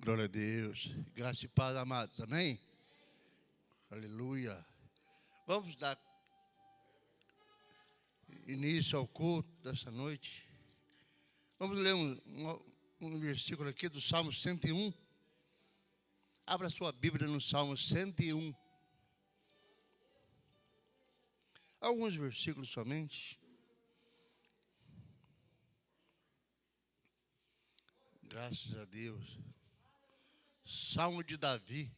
Glória a Deus. Graça e paz, amados. Amém? Aleluia. Vamos dar início ao culto dessa noite. Vamos ler um versículo aqui do Salmo 101. Abra sua Bíblia no Salmo 101. Alguns versículos somente. Graças a Deus. Salmo de Davi.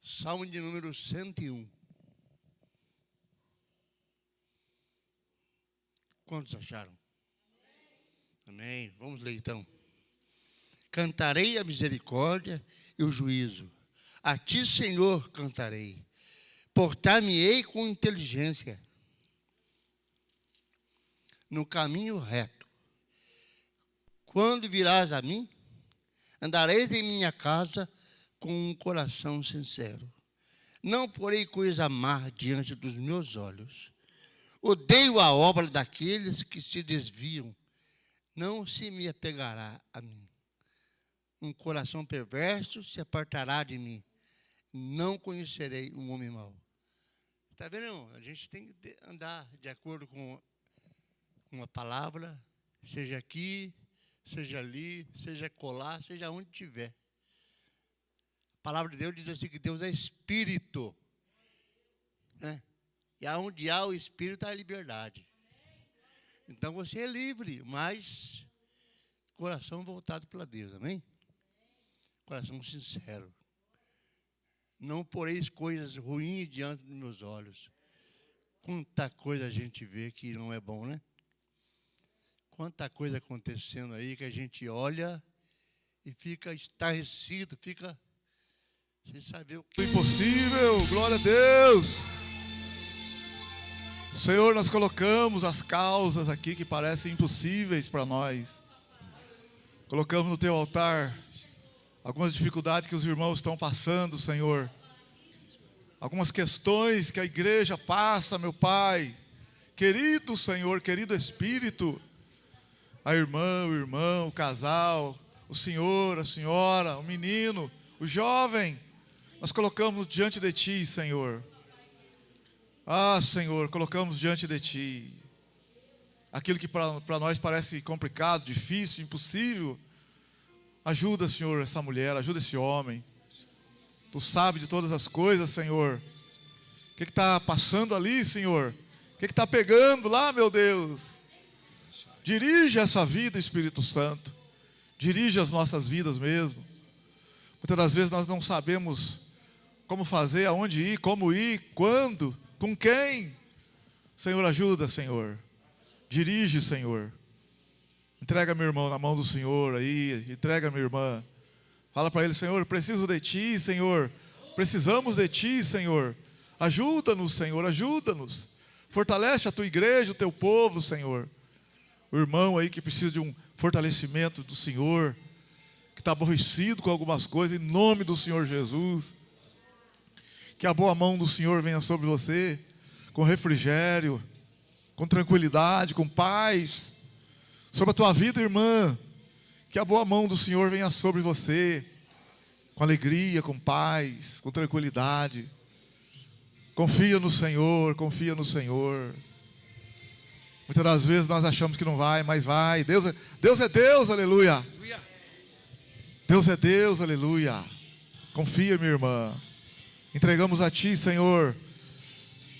Salmo de número 101. Quantos acharam? Amém. Vamos ler então. Cantarei a misericórdia e o juízo. A ti, Senhor, cantarei. Portar-me-ei com inteligência no caminho reto. Quando virás a mim, andareis em minha casa com um coração sincero. Não porei coisa má diante dos meus olhos. Odeio a obra daqueles que se desviam. Não se me apegará a mim. Um coração perverso se apartará de mim. Não conhecerei um homem mau. Está vendo, irmão? A gente tem que andar de acordo com a palavra, seja aqui, seja ali, seja colar, seja onde estiver. A palavra de Deus diz assim que Deus é Espírito. Né? E aonde há o Espírito, há a liberdade. Então você é livre, mas coração voltado para Deus, amém? Coração sincero. Não poreis coisas ruins diante dos meus olhos. Quanta coisa a gente vê que não é bom, né? Quanta coisa acontecendo aí que a gente olha e fica estarrecido, fica sem saber o que. Impossível, glória a Deus. Senhor, nós colocamos as causas aqui que parecem impossíveis para nós. Colocamos no teu altar algumas dificuldades que os irmãos estão passando, Senhor. Algumas questões que a igreja passa, meu Pai. Querido Senhor, querido Espírito, a irmã, o irmão, o casal, o senhor, a senhora, o menino, o jovem, nós colocamos diante de Ti, Senhor. Ah, Senhor, colocamos diante de Ti aquilo que para nós parece complicado, difícil, impossível. Ajuda, Senhor, essa mulher, ajuda esse homem. Tu sabes de todas as coisas, Senhor. O que está passando ali, Senhor? O que está pegando lá, meu Deus? Dirige essa vida, Espírito Santo. Dirige as nossas vidas mesmo. Muitas das vezes nós não sabemos como fazer, aonde ir, como ir, quando, com quem. Senhor, ajuda, Senhor. Dirige, Senhor. Entrega meu irmão na mão do Senhor aí. Entrega minha irmã. Fala para ele, Senhor, preciso de Ti, Senhor. Precisamos de Ti, Senhor. Ajuda-nos, Senhor, ajuda-nos. Fortalece a Tua igreja, o Teu povo, Senhor. O irmão aí que precisa de um fortalecimento do Senhor, que está aborrecido com algumas coisas, em nome do Senhor Jesus. Que a boa mão do Senhor venha sobre você, com refrigério, com tranquilidade, com paz. Sobre a tua vida, irmã, que a boa mão do Senhor venha sobre você, com alegria, com paz, com tranquilidade. Confia no Senhor, confia no Senhor. Muitas das vezes nós achamos que não vai, mas vai. Deus é Deus, aleluia. Deus é Deus, aleluia. Confia, minha irmã. Entregamos a Ti, Senhor,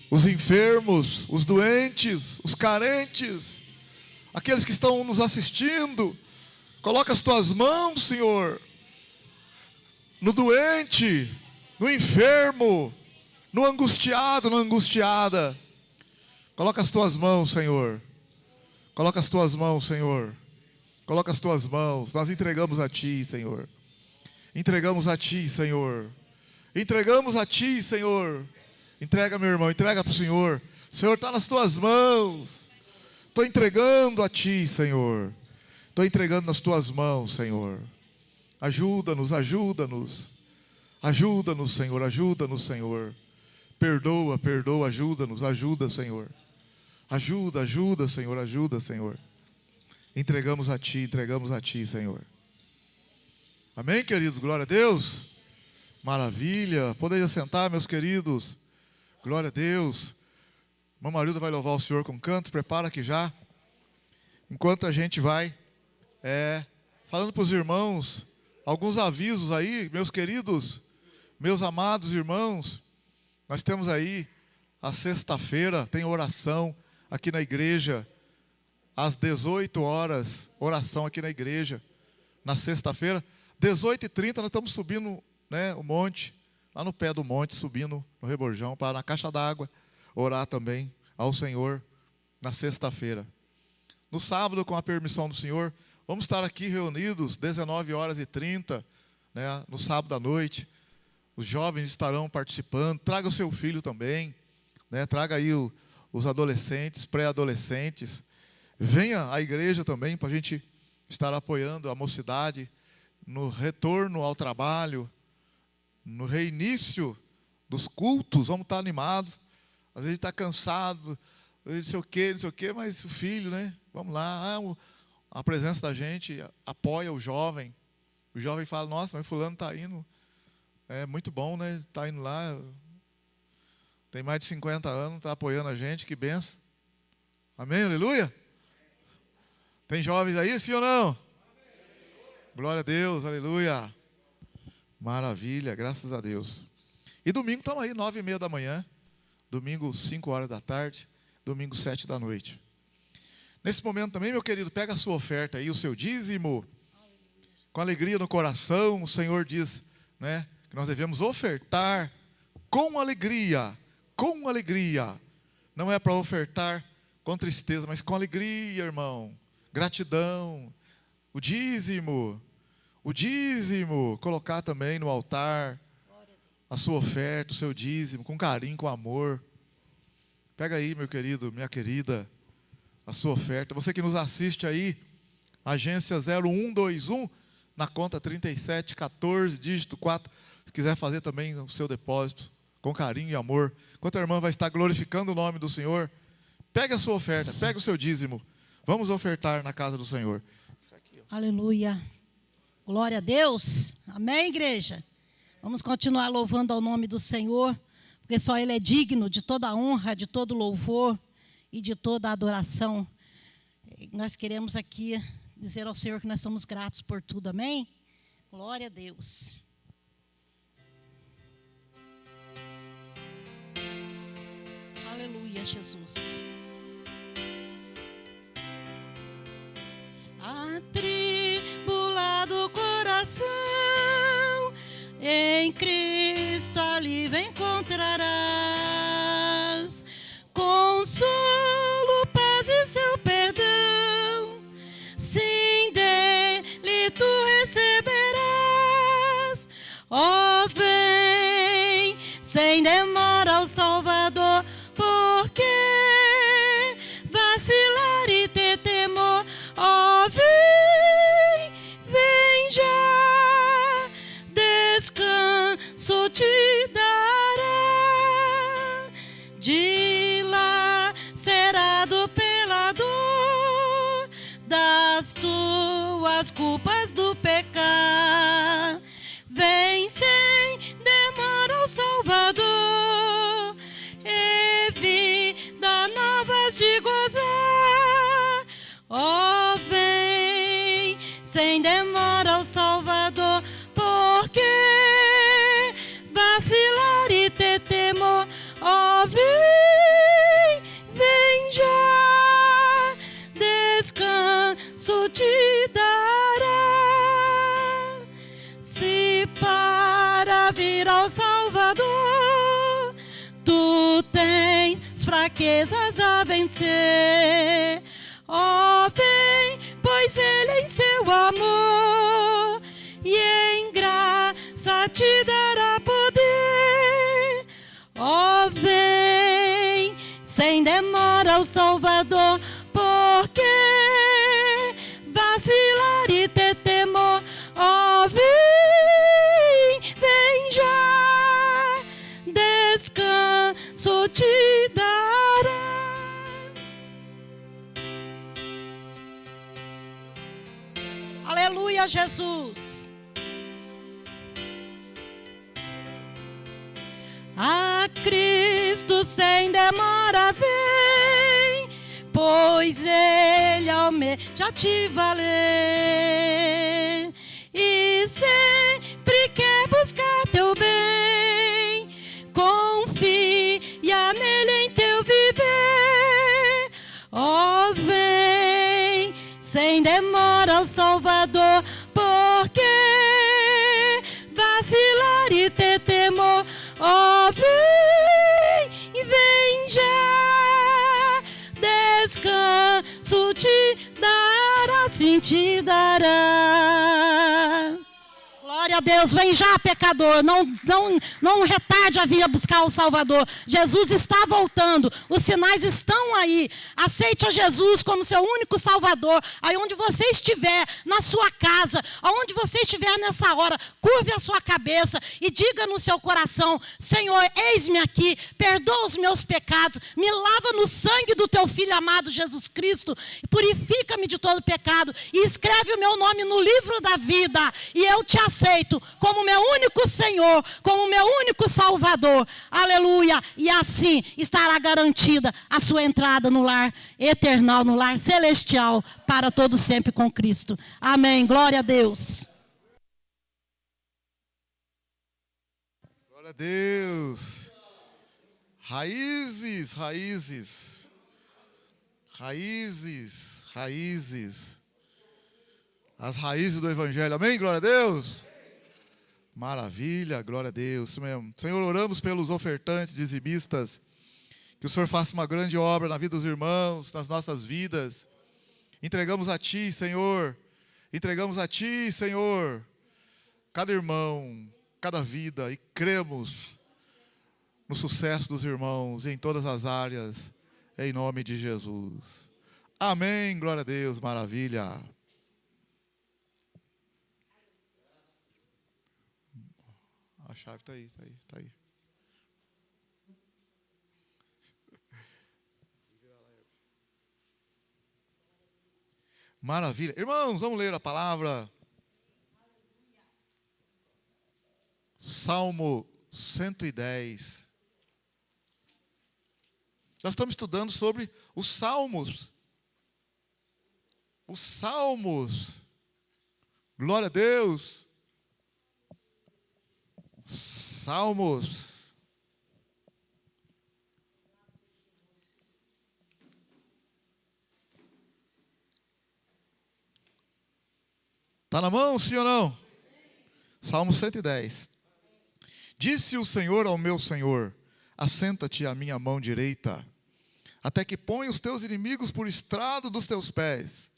os enfermos, os doentes, os carentes, aqueles que estão nos assistindo. Coloca as Tuas mãos, Senhor, no doente, no enfermo, no angustiado, na angustiada. Coloca as Tuas mãos, Senhor. Coloca as Tuas mãos, Senhor. Coloca as Tuas mãos. Nós entregamos a Ti, Senhor. Entregamos a Ti, Senhor. Entregamos a Ti, Senhor. Entrega, meu irmão, entrega para o Senhor. O Senhor está nas Tuas mãos. Estou entregando a Ti, Senhor. Estou entregando nas Tuas mãos, Senhor. Ajuda-nos, ajuda-nos. Ajuda-nos, Senhor, ajuda-nos, Senhor. Perdoa, perdoa, ajuda-nos, ajuda, Senhor. Ajuda, ajuda, Senhor, ajuda, Senhor. Entregamos a Ti, Senhor. Amém, queridos? Glória a Deus. Maravilha. Podem assentar, meus queridos. Glória a Deus. Irmã Marilda vai louvar o Senhor com canto. Prepara aqui já. Enquanto a gente vai falando para os irmãos alguns avisos aí, meus queridos, meus amados irmãos. Nós temos aí a sexta-feira, tem oração aqui na igreja, às 18 horas, oração aqui na igreja, na sexta-feira. 18h30 nós estamos subindo, né, o monte, lá no pé do monte, subindo no Reborjão, para na caixa d'água, orar também ao Senhor na sexta-feira. No sábado, com a permissão do Senhor, vamos estar aqui reunidos, 19h30, né, no sábado à noite. Os jovens estarão participando. Traga o seu filho também, né, traga aí os adolescentes, pré-adolescentes. Venha à igreja também para a gente estar apoiando a mocidade no retorno ao trabalho, no reinício dos cultos. Vamos estar animados. Às vezes está cansado, não sei o quê, mas o filho, né? Vamos lá. A presença da gente apoia o jovem. O jovem fala, nossa, mas fulano está indo. É muito bom, né? Está indo lá. Tem mais de 50 anos, está apoiando a gente, que benção. Amém, aleluia? Tem jovens aí, sim ou não? Glória a Deus, aleluia. Maravilha, graças a Deus. E domingo estamos aí, 9h30 da manhã. Domingo, 5 horas da tarde. Domingo, 7 da noite. Nesse momento também, meu querido, pega a sua oferta aí, o seu dízimo. Com alegria no coração, o Senhor diz, né, que nós devemos ofertar com alegria. Com alegria. Não é para ofertar com tristeza, mas com alegria, irmão. Gratidão. O dízimo, colocar também no altar a sua oferta, o seu dízimo, com carinho, com amor. Pega aí, meu querido, minha querida, a sua oferta. Você que nos assiste aí, agência 0121, na conta 3714, dígito 4, se quiser fazer também o seu depósito, com carinho e amor. Enquanto a irmã vai estar glorificando o nome do Senhor, pega a sua oferta, pega o seu dízimo. Vamos ofertar na casa do Senhor. Aleluia. Glória a Deus. Amém, igreja? Vamos continuar louvando ao nome do Senhor, porque só Ele é digno de toda a honra, de todo louvor e de toda a adoração. Nós queremos aqui dizer ao Senhor que nós somos gratos por tudo, amém? Glória a Deus. Aleluia, Jesus. Atribulado coração, em Cristo alívio encontrarás, consolo, paz e seu perdão, sim, dele tu receberás. Ó, vem, sem demora ao Salvador, porque vacilar e ter temor. Ó, vem, vem já, descanso te dará, dilacerado pela dor das tuas culpas do pecado. Vem sem demora ao Salvador, e vida novas de gozar. Ó, vem sem demora ao Salvador, porque vacilar e ter temor. Ó, vem, vem já, descanso te dará. Se para vir ao Salvador tu tens fraquezas a vencer, ó, vem, pois Ele em seu amor e em graça te dará poder. Ó, vem, sem demora ao Salvador, porque vacilar e ter temor. Ó, vem, vem já, descanso te dará. Aleluia, Jesus. Cristo sem demora vem, pois Ele almeja te valer e sempre quer buscar teu bem. Confia nele em teu viver. Ó, vem sem demora ao Salvador, porque vacilar e ter temor. Ó, vem já, descanso te dará, sim te dará. Glória a Deus, vem já, pecador, não retarde a vir buscar o Salvador. Jesus está voltando, os sinais estão aí. Aceite a Jesus como seu único Salvador. Aí onde você estiver, na sua casa, aonde você estiver nessa hora, curve a sua cabeça e diga no seu coração: Senhor, eis-me aqui, perdoa os meus pecados, me lava no sangue do teu Filho amado Jesus Cristo, purifica-me de todo pecado e escreve o meu nome no livro da vida, e eu te aceito como meu único Senhor, como meu único Salvador. Aleluia! E assim estará garantida a sua entrada no lar eternal, no lar celestial, para todo sempre com Cristo. Amém. Glória a Deus. Glória a Deus. Raízes, raízes. Raízes, raízes. As raízes do Evangelho. Amém? Glória a Deus. Maravilha, glória a Deus. Isso mesmo. Senhor, oramos pelos ofertantes, dizimistas. Que o Senhor faça uma grande obra na vida dos irmãos, nas nossas vidas. Entregamos a Ti, Senhor. Entregamos a Ti, Senhor, cada irmão, cada vida. E cremos no sucesso dos irmãos em todas as áreas. Em nome de Jesus. Amém, glória a Deus, maravilha. A chave está aí, está aí, está aí. Maravilha. Irmãos, vamos ler a palavra. Salmo 110. Nós estamos estudando sobre os salmos. Os salmos. Glória a Deus. Salmos. Está na mão, sim ou não? Salmo 110. Disse o Senhor ao meu Senhor: assenta-te à minha mão direita, até que ponha os teus inimigos por estrado dos teus pés.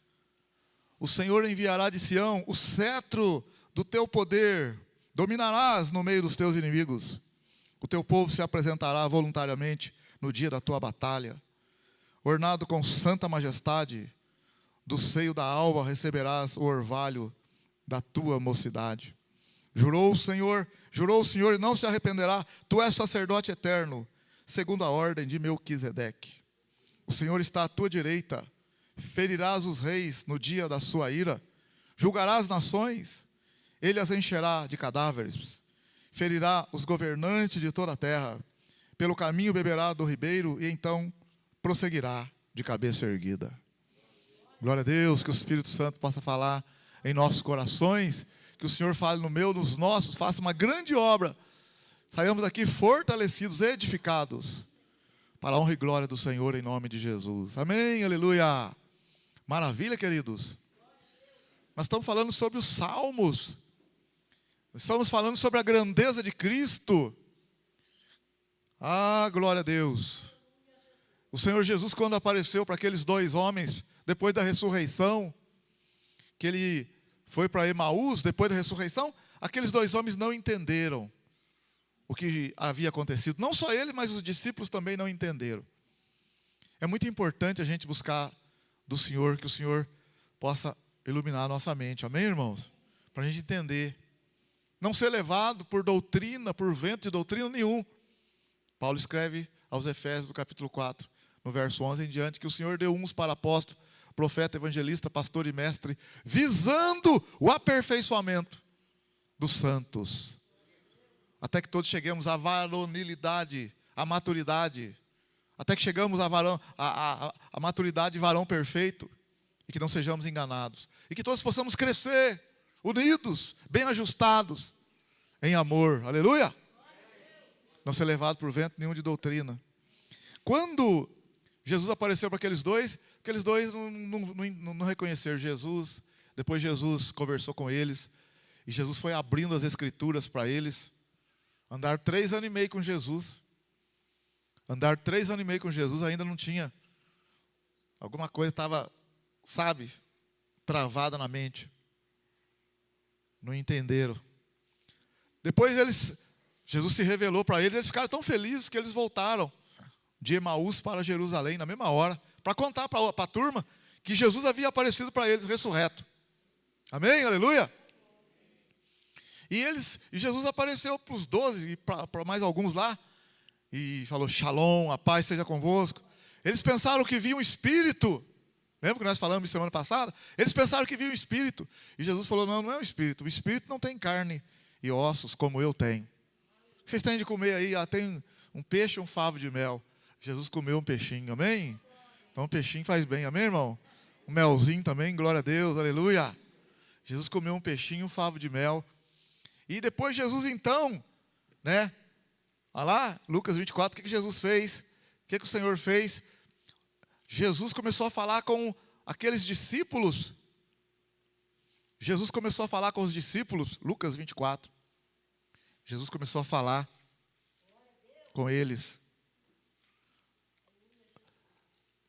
O Senhor enviará de Sião o cetro do teu poder. Dominarás no meio dos teus inimigos. O teu povo se apresentará voluntariamente no dia da tua batalha. Ornado com santa majestade, do seio da alva receberás o orvalho da tua mocidade. Jurou o Senhor e não se arrependerá. Tu és sacerdote eterno, segundo a ordem de Melquisedeque. O Senhor está à tua direita. Ferirás os reis no dia da sua ira. Julgarás nações. Ele as encherá de cadáveres, ferirá os governantes de toda a terra. Pelo caminho beberá do ribeiro e então prosseguirá de cabeça erguida. Glória a Deus, que o Espírito Santo possa falar em nossos corações, que o Senhor fale no meu, nos nossos, faça uma grande obra. Saiamos daqui fortalecidos, edificados, para a honra e glória do Senhor, em nome de Jesus. Amém, aleluia. Maravilha, queridos. Nós estamos falando sobre os salmos. Estamos falando sobre a grandeza de Cristo. Ah, glória a Deus. O Senhor Jesus, quando apareceu para aqueles dois homens, depois da ressurreição, que Ele foi para Emaús, depois da ressurreição, aqueles dois homens não entenderam o que havia acontecido. Não só ele, mas os discípulos também não entenderam. É muito importante a gente buscar do Senhor, que o Senhor possa iluminar a nossa mente. Amém, irmãos? Para a gente entender. Não ser levado por doutrina, por vento de doutrina nenhum. Paulo escreve aos Efésios, do capítulo 4, no verso 11 em diante, que o Senhor deu uns para apóstolo, profeta, evangelista, pastor e mestre, visando o aperfeiçoamento dos santos, até que todos cheguemos à varonilidade, à maturidade, até que chegamos à maturidade de varão perfeito, e que não sejamos enganados, e que todos possamos crescer, unidos, bem ajustados, em amor, aleluia, não ser levado por vento nenhum de doutrina. Quando Jesus apareceu para aqueles dois não reconheceram Jesus. Depois Jesus conversou com eles, e Jesus foi abrindo as escrituras para eles. Andar 3 anos e meio com Jesus, ainda não tinha, alguma coisa estava, travada na mente, não entenderam. Depois Jesus se revelou para eles ficaram tão felizes que eles voltaram de Emaús para Jerusalém na mesma hora, para contar para a turma que Jesus havia aparecido para eles ressurreto. Amém? Aleluia! E Jesus apareceu para os 12 e para mais alguns lá, e falou: Shalom, a paz seja convosco. Eles pensaram que via um espírito. Lembra que nós falamos semana passada? Eles pensaram que via um espírito. E Jesus falou: não é um espírito. O espírito não tem carne e ossos como eu tenho. O que vocês têm de comer aí? Tem um peixe e um favo de mel. Jesus comeu um peixinho, amém? Então um peixinho faz bem, amém, irmão? Um melzinho também, glória a Deus, aleluia. Jesus comeu um peixinho e um favo de mel. E depois Jesus então, olha lá, Lucas 24, o que Jesus fez? O que o Senhor fez? Jesus começou a falar com aqueles discípulos. Jesus começou a falar com os discípulos, Lucas 24. Jesus começou a falar com eles.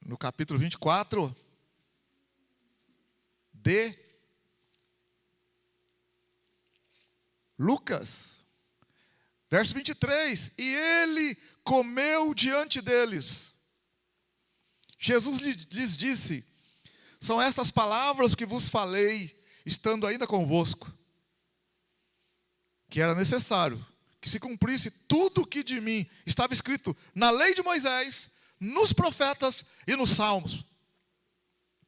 No capítulo 24 de Lucas, verso 23, e ele comeu diante deles. Jesus lhes disse: são estas palavras que vos falei, estando ainda convosco, que era necessário que se cumprisse tudo o que de mim estava escrito na lei de Moisés, nos profetas e nos salmos.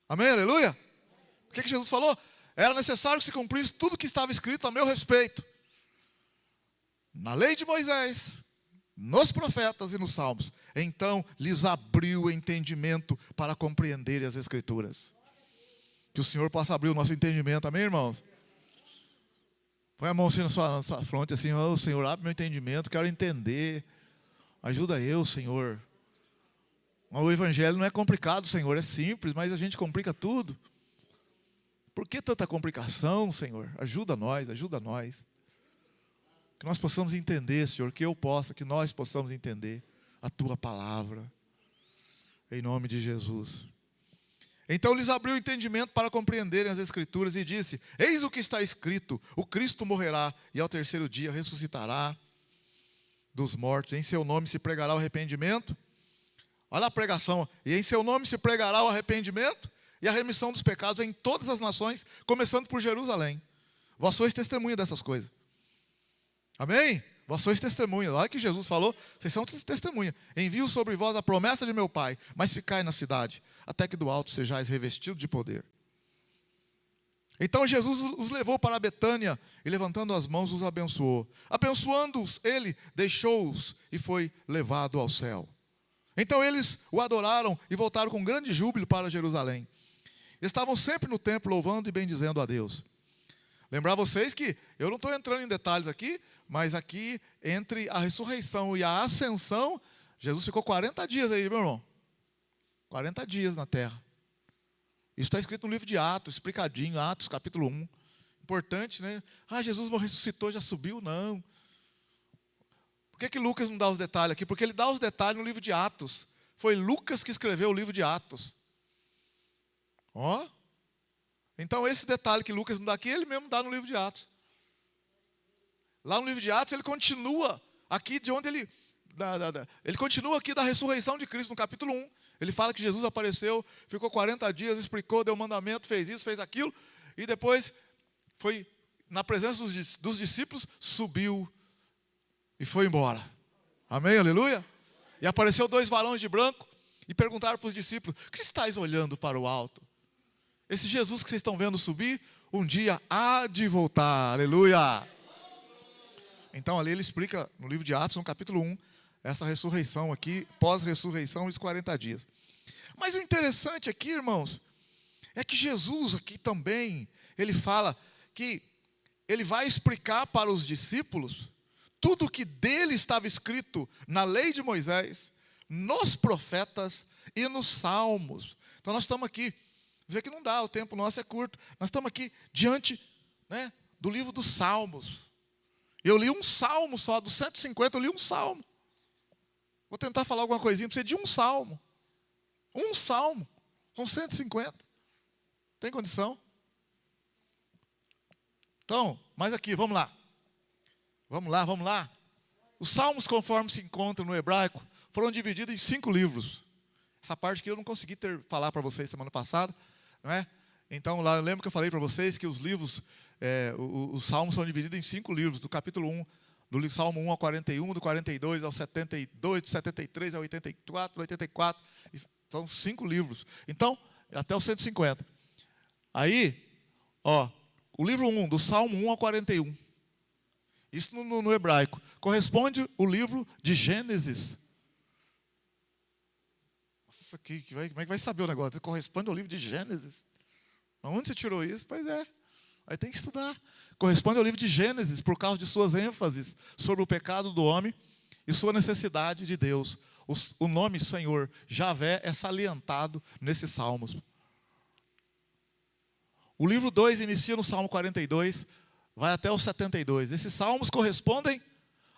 Amém, aleluia? O que Jesus falou? Era necessário que se cumprisse tudo o que estava escrito a meu respeito, na lei de Moisés, nos profetas e nos salmos. Então lhes abriu o entendimento para compreenderem as escrituras. Que o Senhor possa abrir o nosso entendimento, amém, irmãos? Põe a mão assim na sua fronte, assim: oh, Senhor, abre meu entendimento, quero entender, ajuda eu, Senhor. O evangelho não é complicado, Senhor, é simples, mas a gente complica tudo. Por que tanta complicação, Senhor? Ajuda nós. Que nós possamos entender, Senhor, que nós possamos entender a Tua palavra, em nome de Jesus. Então lhes abriu o entendimento para compreenderem as Escrituras e disse: eis o que está escrito, o Cristo morrerá e ao terceiro dia ressuscitará dos mortos. Em seu nome se pregará o arrependimento. Olha a pregação. E em seu nome se pregará o arrependimento e a remissão dos pecados em todas as nações, começando por Jerusalém. Vós sois testemunha dessas coisas. Amém? Vós sois testemunha. Olha que Jesus falou: vocês são testemunha. Envio sobre vós a promessa de meu Pai, mas ficai na cidade, até que do alto sejais revestidos de poder. Então Jesus os levou para Betânia e, levantando as mãos, os abençoou. Abençoando-os, ele deixou-os e foi levado ao céu. Então eles o adoraram e voltaram com grande júbilo para Jerusalém. Estavam sempre no templo louvando e bendizendo a Deus. Lembrar vocês que eu não estou entrando em detalhes aqui, mas aqui entre a ressurreição e a ascensão, Jesus ficou 40 dias aí, meu irmão. 40 dias na terra. Isso está escrito no livro de Atos, explicadinho, Atos capítulo 1. Importante, né? Jesus ressuscitou, já subiu? Não. Por que Lucas não dá os detalhes aqui? Porque ele dá os detalhes no livro de Atos. Foi Lucas que escreveu o livro de Atos. Então esse detalhe que Lucas não dá aqui, ele mesmo dá no livro de Atos. Lá no livro de Atos ele continua aqui de onde ele continua aqui da ressurreição de Cristo, no capítulo 1. Ele fala que Jesus apareceu, ficou 40 dias, explicou, deu mandamento, fez isso, fez aquilo, e depois foi na presença dos discípulos, subiu e foi embora. Amém, aleluia? E apareceu 2 varões de branco e perguntaram para os discípulos: o que estáis olhando para o alto? Esse Jesus que vocês estão vendo subir, um dia há de voltar, aleluia. Então ali ele explica, no livro de Atos, no capítulo 1, essa ressurreição aqui, pós-ressurreição, os 40 dias. Mas o interessante aqui, irmãos, é que Jesus aqui também, ele fala que ele vai explicar para os discípulos tudo o que dele estava escrito na lei de Moisés, nos profetas e nos salmos. Então nós estamos aqui, dizer que não dá, o tempo nosso é curto, nós estamos aqui diante, né, do livro dos salmos. Eu li um salmo só, dos 150 eu li um salmo. Vou tentar falar alguma coisinha para você de um salmo. Um salmo, com 150. Tem condição? Então, mas aqui, vamos lá. Vamos lá. Os salmos, conforme se encontram no hebraico, foram divididos em 5 livros. Essa parte que eu não consegui falar para vocês semana passada, não é? Então, lá eu lembro que eu falei para vocês que os livros, os salmos são divididos em 5 livros, do capítulo 1, do Salmo 1 ao 41, do 42 ao 72, do 73 ao 84, do 84, são 5 livros. Então, até o 150. Aí, ó, o livro 1, do Salmo 1 ao 41. Isso no hebraico. Corresponde o livro de Gênesis. Nossa, como é que vai saber o negócio? Corresponde ao livro de Gênesis. Onde você tirou isso? Pois é. Aí tem que estudar. Corresponde ao livro de Gênesis, por causa de suas ênfases sobre o pecado do homem e sua necessidade de Deus. O nome Senhor, Javé, é salientado nesses salmos. O livro 2 inicia no Salmo 42, vai até o 72. Esses salmos correspondem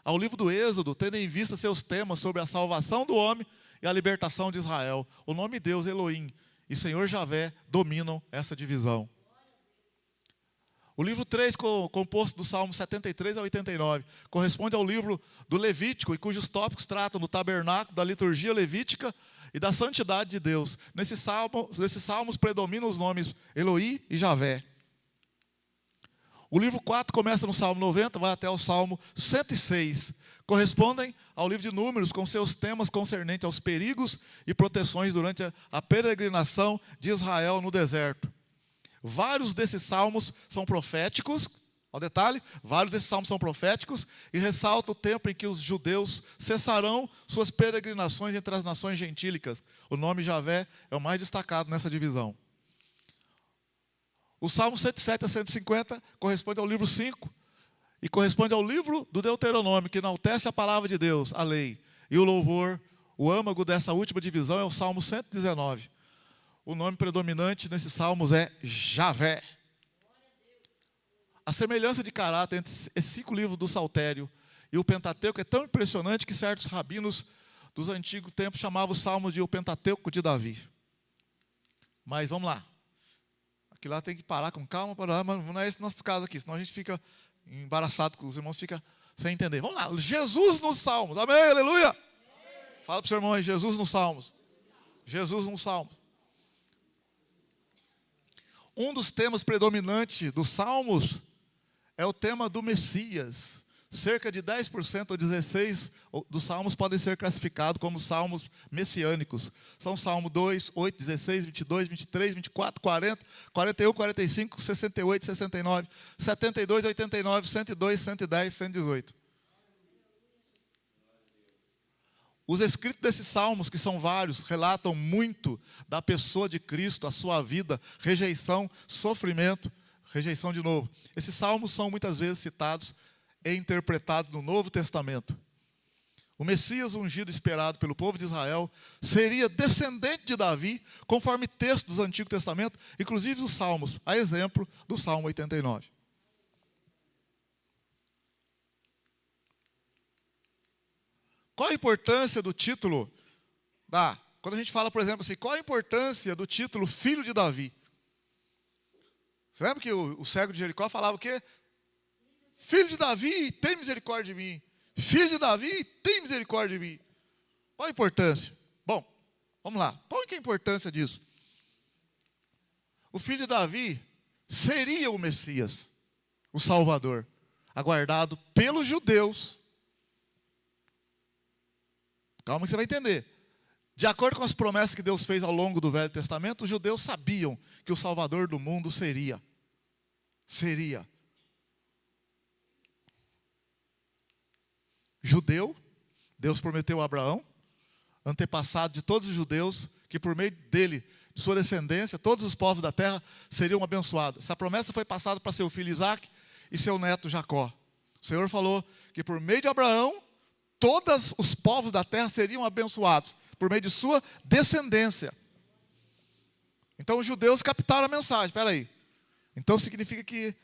ao livro do Êxodo, tendo em vista seus temas sobre a salvação do homem e a libertação de Israel. O nome Deus, Elohim, e Senhor Javé dominam essa divisão. O livro 3, composto do Salmo 73 a 89, corresponde ao livro do Levítico, e cujos tópicos tratam do tabernáculo, da liturgia levítica e da santidade de Deus. Nesses salmos predominam os nomes Eloí e Javé. O livro 4 começa no Salmo 90, vai até o Salmo 106. Correspondem ao livro de Números, com seus temas concernentes aos perigos e proteções durante a peregrinação de Israel no deserto. Vários desses salmos são proféticos, ao detalhe, vários desses salmos são proféticos e ressaltam o tempo em que os judeus cessarão suas peregrinações entre as nações gentílicas. O nome Javé é o mais destacado nessa divisão. O Salmo 107 a 150 corresponde ao livro 5 e corresponde ao livro do Deuteronômio, que enaltece a palavra de Deus, a lei. E o louvor, o âmago dessa última divisão é o Salmo 119. O nome predominante nesses salmos é Javé. A semelhança de caráter entre esses 5 livros do Saltério e o Pentateuco é tão impressionante que certos rabinos dos antigos tempos chamavam o salmo de o Pentateuco de Davi. Mas vamos lá. Aqui lá tem que parar com calma, mas não é esse nosso caso aqui, senão a gente fica embaraçado, os irmãos ficam sem entender. Vamos lá, Jesus nos salmos, amém, aleluia. Fala para o seu irmão aí, Jesus nos salmos. Jesus nos salmos. Um dos temas predominantes dos salmos é o tema do Messias. Cerca de 10% ou 16% dos salmos podem ser classificados como salmos messiânicos. São Salmo 2, 8, 16, 22, 23, 24, 40, 41, 45, 68, 69, 72, 89, 102, 110, 118. Os escritos desses salmos, que são vários, relatam muito da pessoa de Cristo, a sua vida, rejeição, sofrimento, rejeição de novo. Esses salmos são muitas vezes citados e interpretados no Novo Testamento. O Messias ungido esperado pelo povo de Israel seria descendente de Davi, conforme textos do Antigo Testamento, inclusive os salmos, a exemplo do Salmo 89. Qual a importância do título quando a gente fala, por exemplo, assim, qual a importância do título Filho de Davi? Você lembra que o cego de Jericó falava o quê? Filho de Davi, tem misericórdia de mim. Filho de Davi, tem misericórdia de mim. Qual a importância? Bom, vamos lá. Qual é a importância disso? O filho de Davi seria o Messias, o Salvador, aguardado pelos judeus. Calma que você vai entender. De acordo com as promessas que Deus fez ao longo do Velho Testamento, os judeus sabiam que o Salvador do mundo seria. Judeu, Deus prometeu a Abraão, antepassado de todos os judeus, que por meio dele, de sua descendência, todos os povos da terra seriam abençoados. Essa promessa foi passada para seu filho Isaque e seu neto Jacó. O Senhor falou que por meio de Abraão, todos os povos da terra seriam abençoados, por meio de sua descendência. Então os judeus captaram a mensagem. Espera aí. Então significa que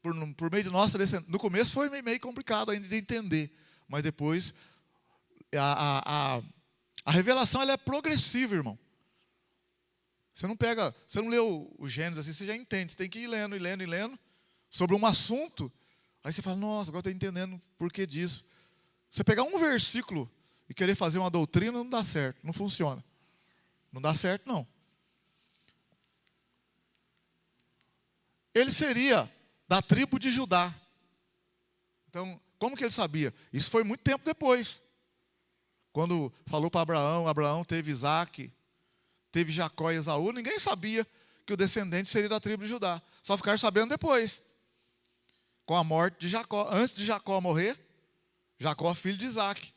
por meio de nossa descendência. No começo foi meio complicado ainda de entender, mas depois a revelação ela é progressiva, irmão. Você não lê o Gênesis assim, você já entende. Você tem que ir lendo, e lendo, e lendo sobre um assunto. Aí você fala, nossa, agora estou entendendo o porquê disso. Você pegar um versículo e querer fazer uma doutrina, não dá certo, não funciona. Não dá certo, não. Ele seria da tribo de Judá. Então, como que ele sabia? Isso foi muito tempo depois. Quando falou para Abraão, Abraão teve Isaque, teve Jacó e Esaú, ninguém sabia que o descendente seria da tribo de Judá. Só ficaram sabendo depois. Com a morte de Jacó. Antes de Jacó morrer, Jacó filho de Isaque.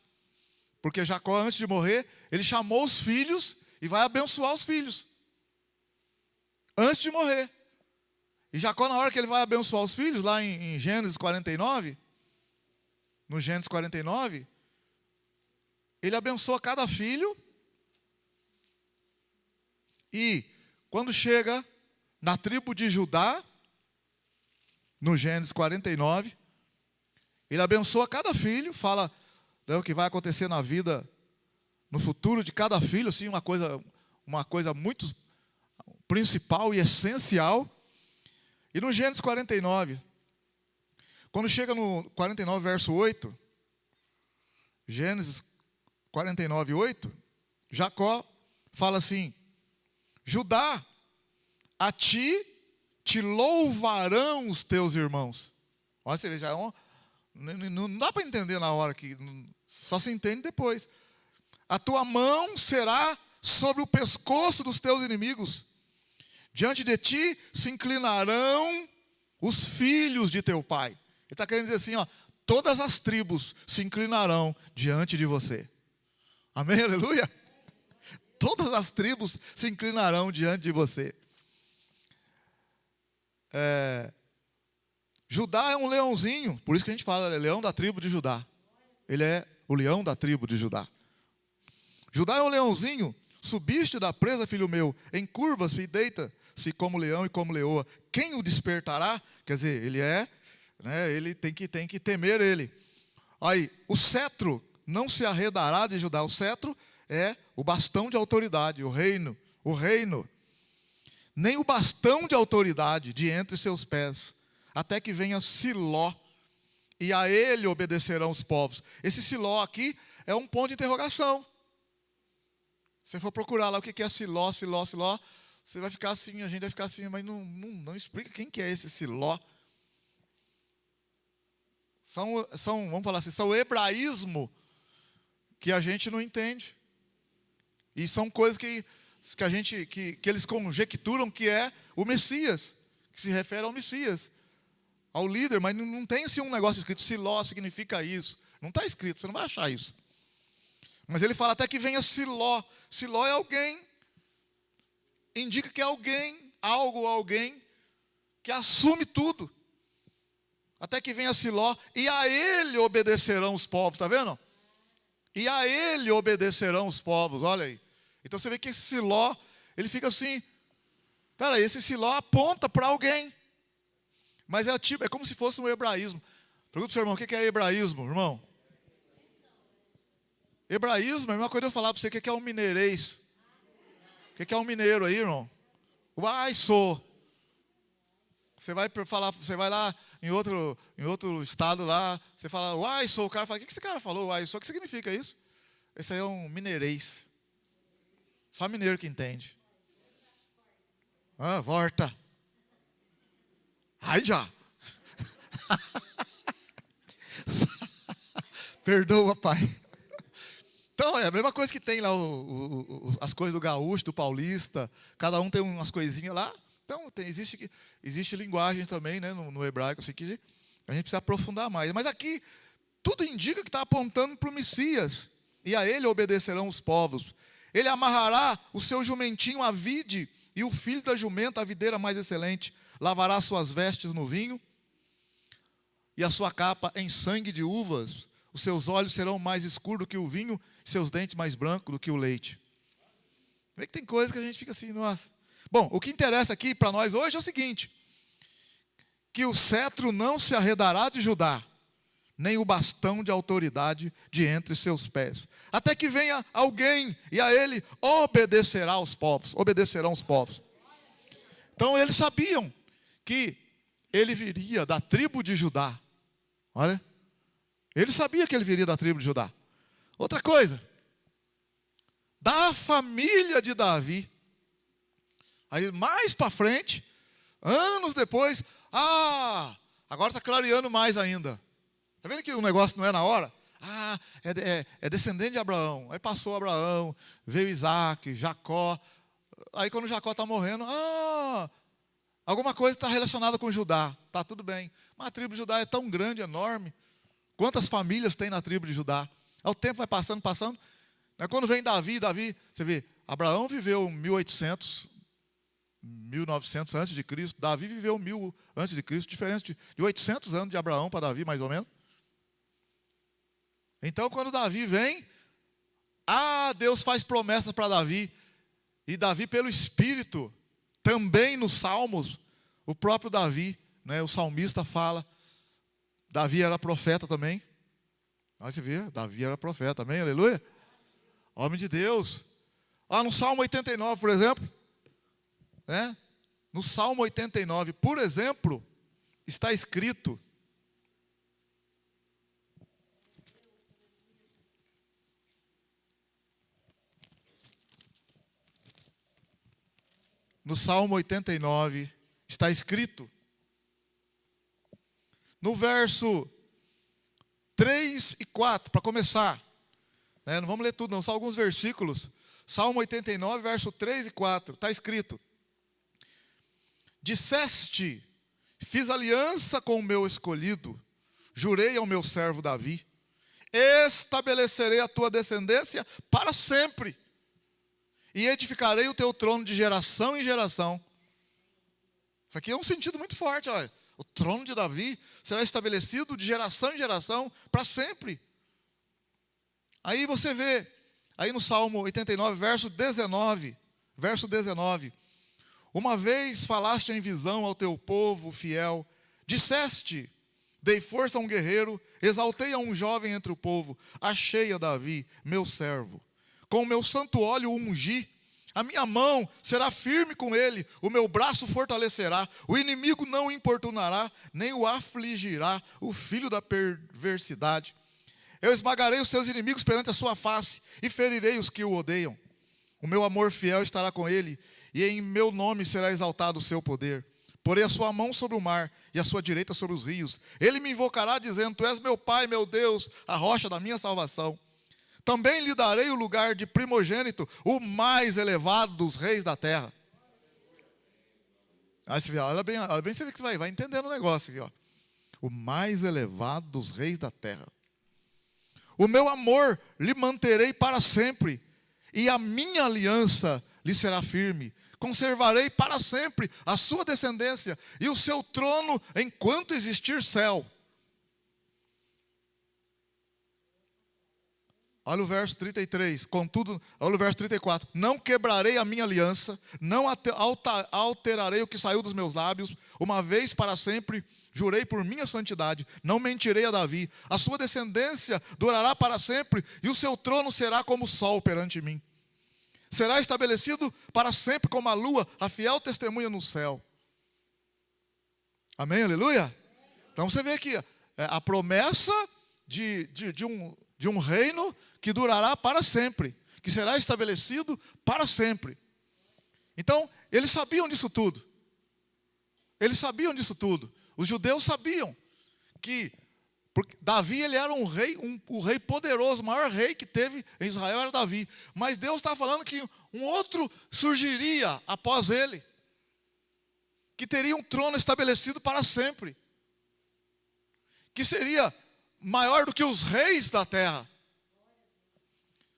Porque Jacó, antes de morrer, ele chamou os filhos e vai abençoar os filhos. Antes de morrer. E Jacó, na hora que ele vai abençoar os filhos, lá em Gênesis 49, no Gênesis 49, ele abençoa cada filho. E quando chega na tribo de Judá, no Gênesis 49, ele abençoa cada filho, fala o que vai acontecer na vida, no futuro de cada filho, assim, uma coisa muito principal e essencial. E no Gênesis 49, quando chega no 49, verso 8, Gênesis 49, 8, Jacó fala assim, Judá, a ti te louvarão os teus irmãos. Olha, você vê, já não dá para entender na hora, que só se entende depois. A tua mão será sobre o pescoço dos teus inimigos. Diante de ti se inclinarão os filhos de teu pai. Ele está querendo dizer assim, todas as tribos se inclinarão diante de você. Amém, aleluia? Todas as tribos se inclinarão diante de você. Judá é um leãozinho, por isso que a gente fala, ele é leão da tribo de Judá. Ele é o leão da tribo de Judá. Judá é um leãozinho, subiste da presa, filho meu, encurva-se e deita-se como leão e como leoa. Quem o despertará? Quer dizer, ele tem que temer ele. Aí, o cetro não se arredará de Judá. O cetro é o bastão de autoridade, o reino. Nem o bastão de autoridade de entre seus pés, até que venha Siló, e a ele obedecerão os povos. Esse Siló aqui é um ponto de interrogação. Se você for procurar lá o que é Siló, você vai ficar assim, a gente vai ficar assim, mas não explica quem que é esse Siló. Vamos falar assim, são hebraísmo que a gente não entende. E são coisas que eles conjecturam que é o Messias, que se refere ao Messias, ao líder, mas não tem assim um negócio escrito, Siló significa isso. Não está escrito, você não vai achar isso. Mas ele fala até que venha Siló. Siló é alguém, indica que é alguém, alguém que assume tudo. Até que venha Siló, e a ele obedecerão os povos, está vendo? E a ele obedecerão os povos, olha aí. Então você vê que esse Siló, ele fica assim, peraí, esse Siló aponta para alguém. Mas é como se fosse um hebraísmo. Pergunta para o seu irmão, o que é hebraísmo, irmão? Hebraísmo é a mesma coisa eu falar para você, o que é um mineirês? O que é um mineiro aí, irmão? Uai, sou. Você vai lá em outro estado lá, você fala, uai, sou. O cara fala, o que esse cara falou? Uai, sou. O que significa isso? Esse aí é um mineirês. Só mineiro que entende. Volta. Ai, já. Perdoa, pai. Então, é a mesma coisa que tem lá as coisas do gaúcho, do paulista. Cada um tem umas coisinhas lá. Então, existe linguagens também, né, no hebraico, assim, que a gente precisa aprofundar mais. Mas aqui, tudo indica que está apontando para o Messias. E a ele obedecerão os povos. Ele amarrará o seu jumentinho à vide, e o filho da jumenta à videira mais excelente. Lavará suas vestes no vinho, e a sua capa em sangue de uvas. Os seus olhos serão mais escuros do que o vinho, e seus dentes mais brancos do que o leite. Vê que tem coisa que a gente fica assim, nossa. Bom, o que interessa aqui para nós hoje é o seguinte: que o cetro não se arredará de Judá, nem o bastão de autoridade de entre seus pés, até que venha alguém, e a ele obedecerão os povos. Então eles sabiam que ele viria da tribo de Judá. Olha, ele sabia que ele viria da tribo de Judá. Outra coisa, da família de Davi. Aí mais para frente, anos depois, agora está clareando mais ainda. Está vendo que o negócio não é na hora? É descendente de Abraão. Aí passou Abraão, veio Isaac, Jacó. Aí quando Jacó está morrendo, alguma coisa está relacionada com Judá. Está tudo bem. Mas a tribo de Judá é tão grande, enorme. Quantas famílias tem na tribo de Judá? Aí o tempo vai passando. Quando vem Davi, você vê, Abraão viveu 1800, 1900 antes de Cristo. Davi viveu 1000 antes de Cristo. Diferença de 800 anos de Abraão para Davi, mais ou menos. Então, quando Davi vem, Deus faz promessas para Davi. E Davi, pelo Espírito, também nos Salmos, o próprio Davi, o salmista fala, Davi era profeta também. Aí você vê, Davi era profeta também, aleluia. Homem de Deus. No Salmo 89, por exemplo, no Salmo 89, por exemplo, está escrito: no Salmo 89, está escrito, no verso 3 e 4, para começar, não vamos ler tudo não, só alguns versículos. Salmo 89, verso 3 e 4, está escrito: disseste, fiz aliança com o meu escolhido, jurei ao meu servo Davi, estabelecerei a tua descendência para sempre, e edificarei o teu trono de geração em geração. Isso aqui é um sentido muito forte, olha. O trono de Davi será estabelecido de geração em geração para sempre. Aí você vê, aí no Salmo 89, verso 19, uma vez falaste em visão ao teu povo fiel, disseste, dei força a um guerreiro, exaltei a um jovem entre o povo, achei a Davi, meu servo. Com o meu santo óleo o ungi, a minha mão será firme com ele, o meu braço fortalecerá, o inimigo não o importunará, nem o afligirá, o filho da perversidade. Eu esmagarei os seus inimigos perante a sua face, e ferirei os que o odeiam. O meu amor fiel estará com ele, e em meu nome será exaltado o seu poder. Porei a sua mão sobre o mar, e a sua direita sobre os rios. Ele me invocará dizendo, tu és meu Pai, meu Deus, a rocha da minha salvação. Também lhe darei o lugar de primogênito, o mais elevado dos reis da terra. Aí você vê, olha bem, você vê que você vai entendendo o negócio aqui, ó. O mais elevado dos reis da terra. O meu amor lhe manterei para sempre, e a minha aliança lhe será firme. Conservarei para sempre a sua descendência e o seu trono enquanto existir céu. Olha o verso 33, contudo, olha o verso 34. Não quebrarei a minha aliança, não alterarei o que saiu dos meus lábios, uma vez para sempre jurei por minha santidade, não mentirei a Davi, a sua descendência durará para sempre, e o seu trono será como o sol perante mim. Será estabelecido para sempre como a lua, a fiel testemunha no céu. Amém, aleluia? Então você vê aqui, a promessa de um reino que durará para sempre, que será estabelecido para sempre. Então, eles sabiam disso tudo. Os judeus sabiam que porque Davi ele era um rei poderoso, o maior rei que teve em Israel era Davi. Mas Deus está falando que um outro surgiria após ele, que teria um trono estabelecido para sempre, que seria maior do que os reis da terra.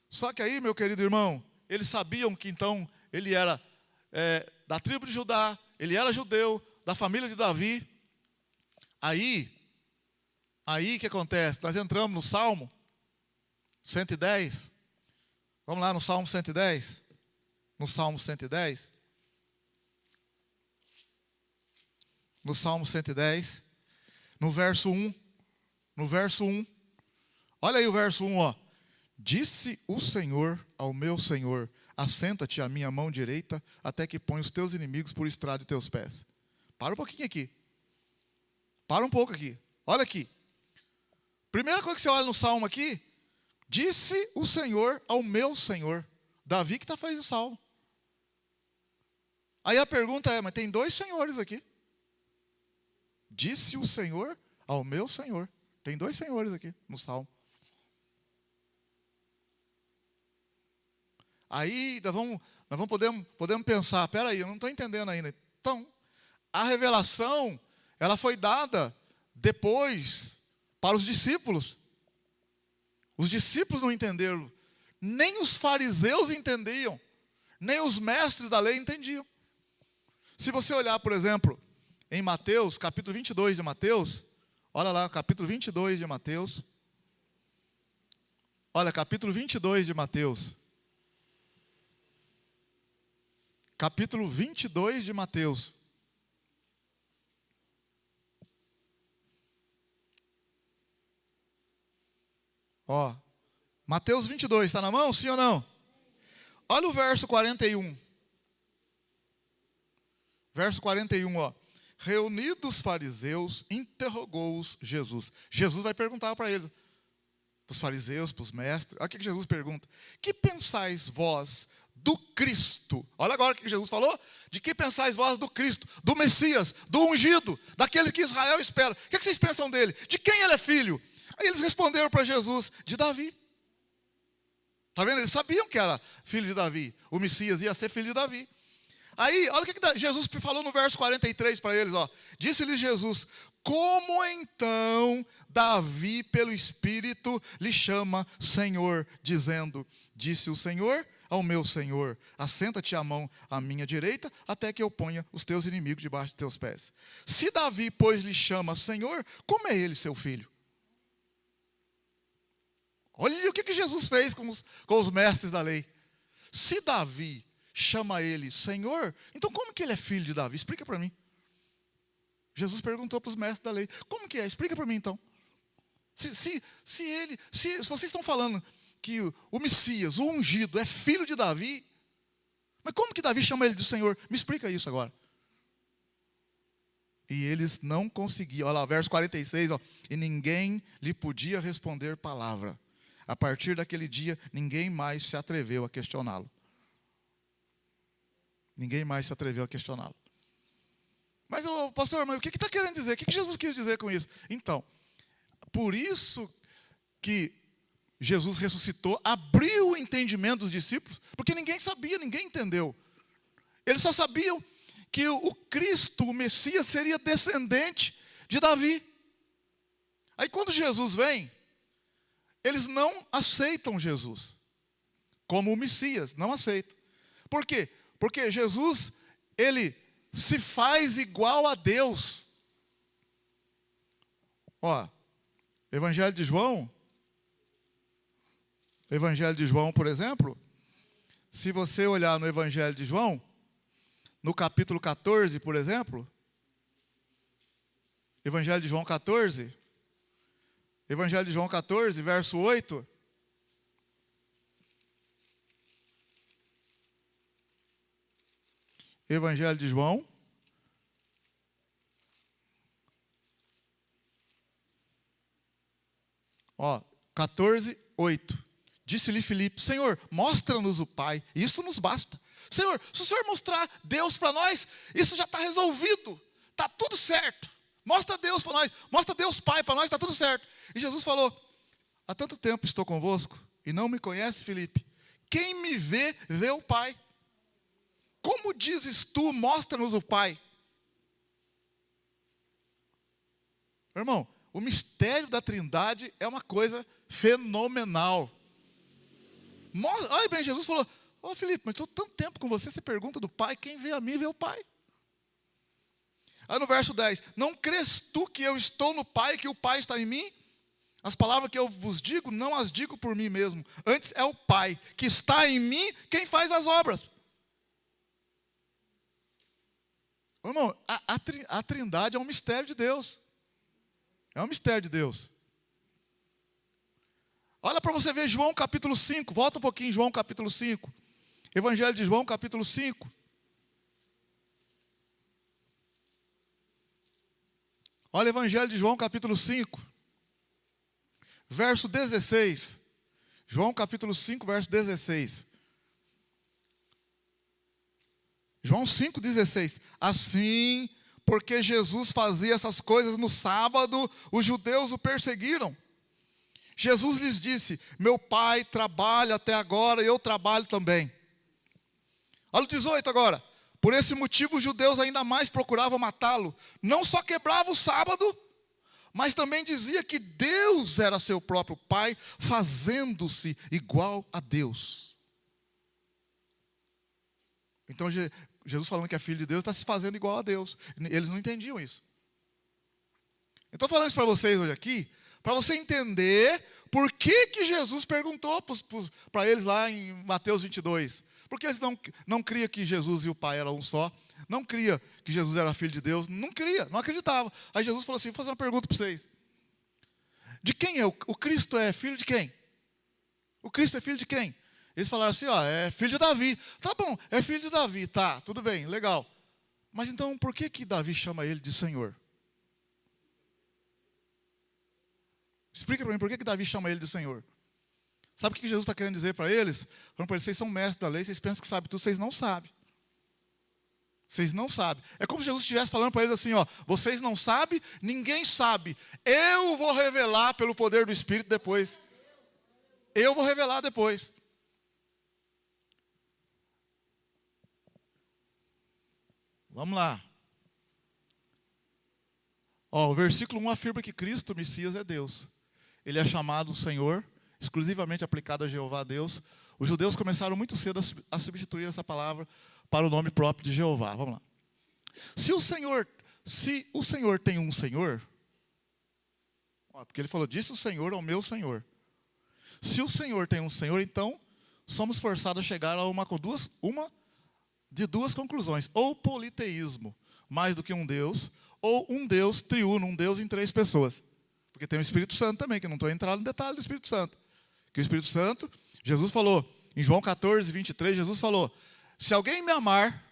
Só que aí, meu querido irmão, eles sabiam que então ele era da tribo de Judá, ele era judeu, da família de Davi. Aí o que acontece? Nós entramos no Salmo 110. Vamos lá no Salmo 110. No Salmo 110. No Salmo 110. No verso 1. No verso 1. Olha aí o verso 1, ó. Disse o Senhor ao meu Senhor: assenta-te à minha mão direita, até que ponha os teus inimigos por estrado de teus pés. Para um pouquinho aqui. Para um pouco aqui. Olha aqui. Primeira coisa que você olha no Salmo aqui, disse o Senhor ao meu Senhor. Davi que está fazendo o Salmo. Aí a pergunta é, mas tem dois senhores aqui. Disse o Senhor ao meu Senhor. Tem dois senhores aqui no Salmo. Aí nós podemos pensar, peraí, eu não estou entendendo ainda. Então, a revelação, ela foi dada depois para os discípulos. Os discípulos não entenderam. Nem os fariseus entendiam. Nem os mestres da lei entendiam. Se você olhar, por exemplo, em Mateus, capítulo 22 de Mateus, olha lá, capítulo 22 de Mateus. Olha, capítulo 22 de Mateus. Capítulo 22 de Mateus. Ó, Mateus 22, está na mão, sim ou não? Olha o verso 41. Verso 41, ó. Reunidos os fariseus, interrogou-os Jesus. Jesus vai perguntar para eles, para os fariseus, para os mestres. Olha o que Jesus pergunta. Que pensais vós do Cristo? Olha agora o que Jesus falou. De que pensais vós do Cristo, do Messias, do ungido, daquele que Israel espera? O que vocês pensam dele? De quem ele é filho? Aí eles responderam para Jesus, de Davi. Está vendo? Eles sabiam que era filho de Davi. O Messias ia ser filho de Davi. Aí, olha o que Jesus falou no verso 43 para eles. Disse-lhes Jesus: como então Davi, pelo Espírito, lhe chama Senhor, dizendo: disse o Senhor ao meu Senhor: assenta-te à mão à minha direita, até que eu ponha os teus inimigos debaixo de teus pés. Se Davi, pois, lhe chama Senhor, como é ele seu filho? Olha o que Jesus fez com os mestres da lei. Se Davi chama ele Senhor, então como que ele é filho de Davi? Explica para mim. Jesus perguntou para os mestres da lei: como que é? Explica para mim então. Se vocês estão falando que o Messias, o ungido, é filho de Davi, mas como que Davi chama ele de Senhor? Me explica isso agora. E eles não conseguiam. Olha lá, verso 46, ó. E ninguém lhe podia responder palavra. A partir daquele dia, ninguém mais se atreveu a questioná-lo. Ninguém mais se atreveu a questioná-lo. Mas, pastor, mas o que está querendo dizer? O que Jesus quis dizer com isso? Então, por isso que Jesus ressuscitou, abriu o entendimento dos discípulos, porque ninguém sabia, ninguém entendeu. Eles só sabiam que o Cristo, o Messias, seria descendente de Davi. Aí quando Jesus vem, eles não aceitam Jesus como o Messias, não aceitam. Por quê? Porque Jesus, ele se faz igual a Deus. Evangelho de João, por exemplo, se você olhar no Evangelho de João, no capítulo 14, por exemplo, Evangelho de João 14, verso 8. Evangelho de João. 14, 8. Disse-lhe Filipe: Senhor, mostra-nos o Pai, e isto nos basta. Senhor, se o Senhor mostrar Deus para nós, isso já está resolvido, está tudo certo. Mostra Deus para nós, mostra Deus Pai para nós, está tudo certo. E Jesus falou: há tanto tempo estou convosco, e não me conhece, Filipe. Quem me vê, vê o Pai. Como dizes tu, mostra-nos o Pai? Irmão, o mistério da Trindade é uma coisa fenomenal. Olha bem, Jesus falou, Felipe, mas estou tanto tempo com você, você pergunta do Pai, quem vê a mim vê o Pai. Aí no verso 10, não crês tu que eu estou no Pai, que o Pai está em mim? As palavras que eu vos digo, não as digo por mim mesmo. Antes é o Pai que está em mim, quem faz as obras. Irmão, a Trindade é um mistério de Deus. É um mistério de Deus. Olha para você ver João capítulo 5. Volta um pouquinho, João capítulo 5. Evangelho de João capítulo 5. Olha o Evangelho de João capítulo 5. Verso 16. João capítulo 5, verso 16. João 5,16. Assim, porque Jesus fazia essas coisas no sábado, os judeus o perseguiram. Jesus lhes disse, meu Pai trabalha até agora e eu trabalho também. Olha o 18 agora. Por esse motivo os judeus ainda mais procuravam matá-lo. Não só quebrava o sábado, mas também dizia que Deus era seu próprio Pai, fazendo-se igual a Deus. Então Jesus falando que é filho de Deus, está se fazendo igual a Deus. Eles não entendiam isso. Eu estou falando isso para vocês hoje aqui, para você entender por que Jesus perguntou para eles lá em Mateus 22. Porque eles não criam que Jesus e o Pai eram um só. Não cria que Jesus era filho de Deus. Não cria, não acreditava. Aí Jesus falou assim, vou fazer uma pergunta para vocês. De quem é? O Cristo é filho de quem? O Cristo é filho de quem? Eles falaram assim, é filho de Davi. Tá bom, é filho de Davi, tá, tudo bem, legal. Mas então, por que Davi chama ele de Senhor? Explica para mim, por que Davi chama ele de Senhor? Sabe o que Jesus está querendo dizer para eles? Falando para eles, vocês são mestres da lei, vocês pensam que sabem tudo, vocês não sabem. Vocês não sabem. É como se Jesus estivesse falando para eles assim, vocês não sabem, ninguém sabe. Eu vou revelar pelo poder do Espírito depois. Eu vou revelar depois. Vamos lá. O versículo 1 afirma que Cristo, o Messias, é Deus. Ele é chamado Senhor, exclusivamente aplicado a Jeová, Deus. Os judeus começaram muito cedo a substituir essa palavra para o nome próprio de Jeová. Vamos lá. Se o Senhor tem um Senhor, porque ele falou, disse o Senhor ao meu Senhor. Se o Senhor tem um Senhor, então somos forçados a chegar a uma de duas conclusões. Ou politeísmo, mais do que um Deus, ou um Deus triuno, um Deus em três pessoas. Porque tem o Espírito Santo também, que eu não estou entrando no detalhe do Espírito Santo. Que o Espírito Santo, Jesus falou, em João 14, 23, Jesus falou, se alguém me amar,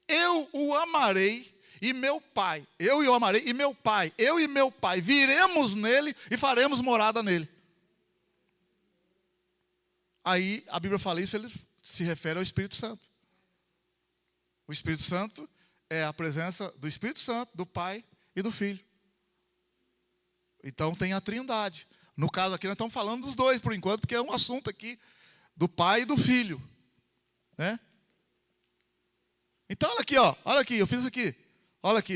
eu o amarei, e meu Pai, eu o amarei, e meu Pai, eu e meu Pai, viremos nele e faremos morada nele. Aí a Bíblia fala isso, ele se refere ao Espírito Santo. O Espírito Santo é a presença do Espírito Santo, do Pai e do Filho. Então tem a Trindade. No caso aqui nós estamos falando dos dois por enquanto, porque é um assunto aqui do Pai e do Filho. Né? Então olha aqui, eu fiz isso aqui. Olha aqui,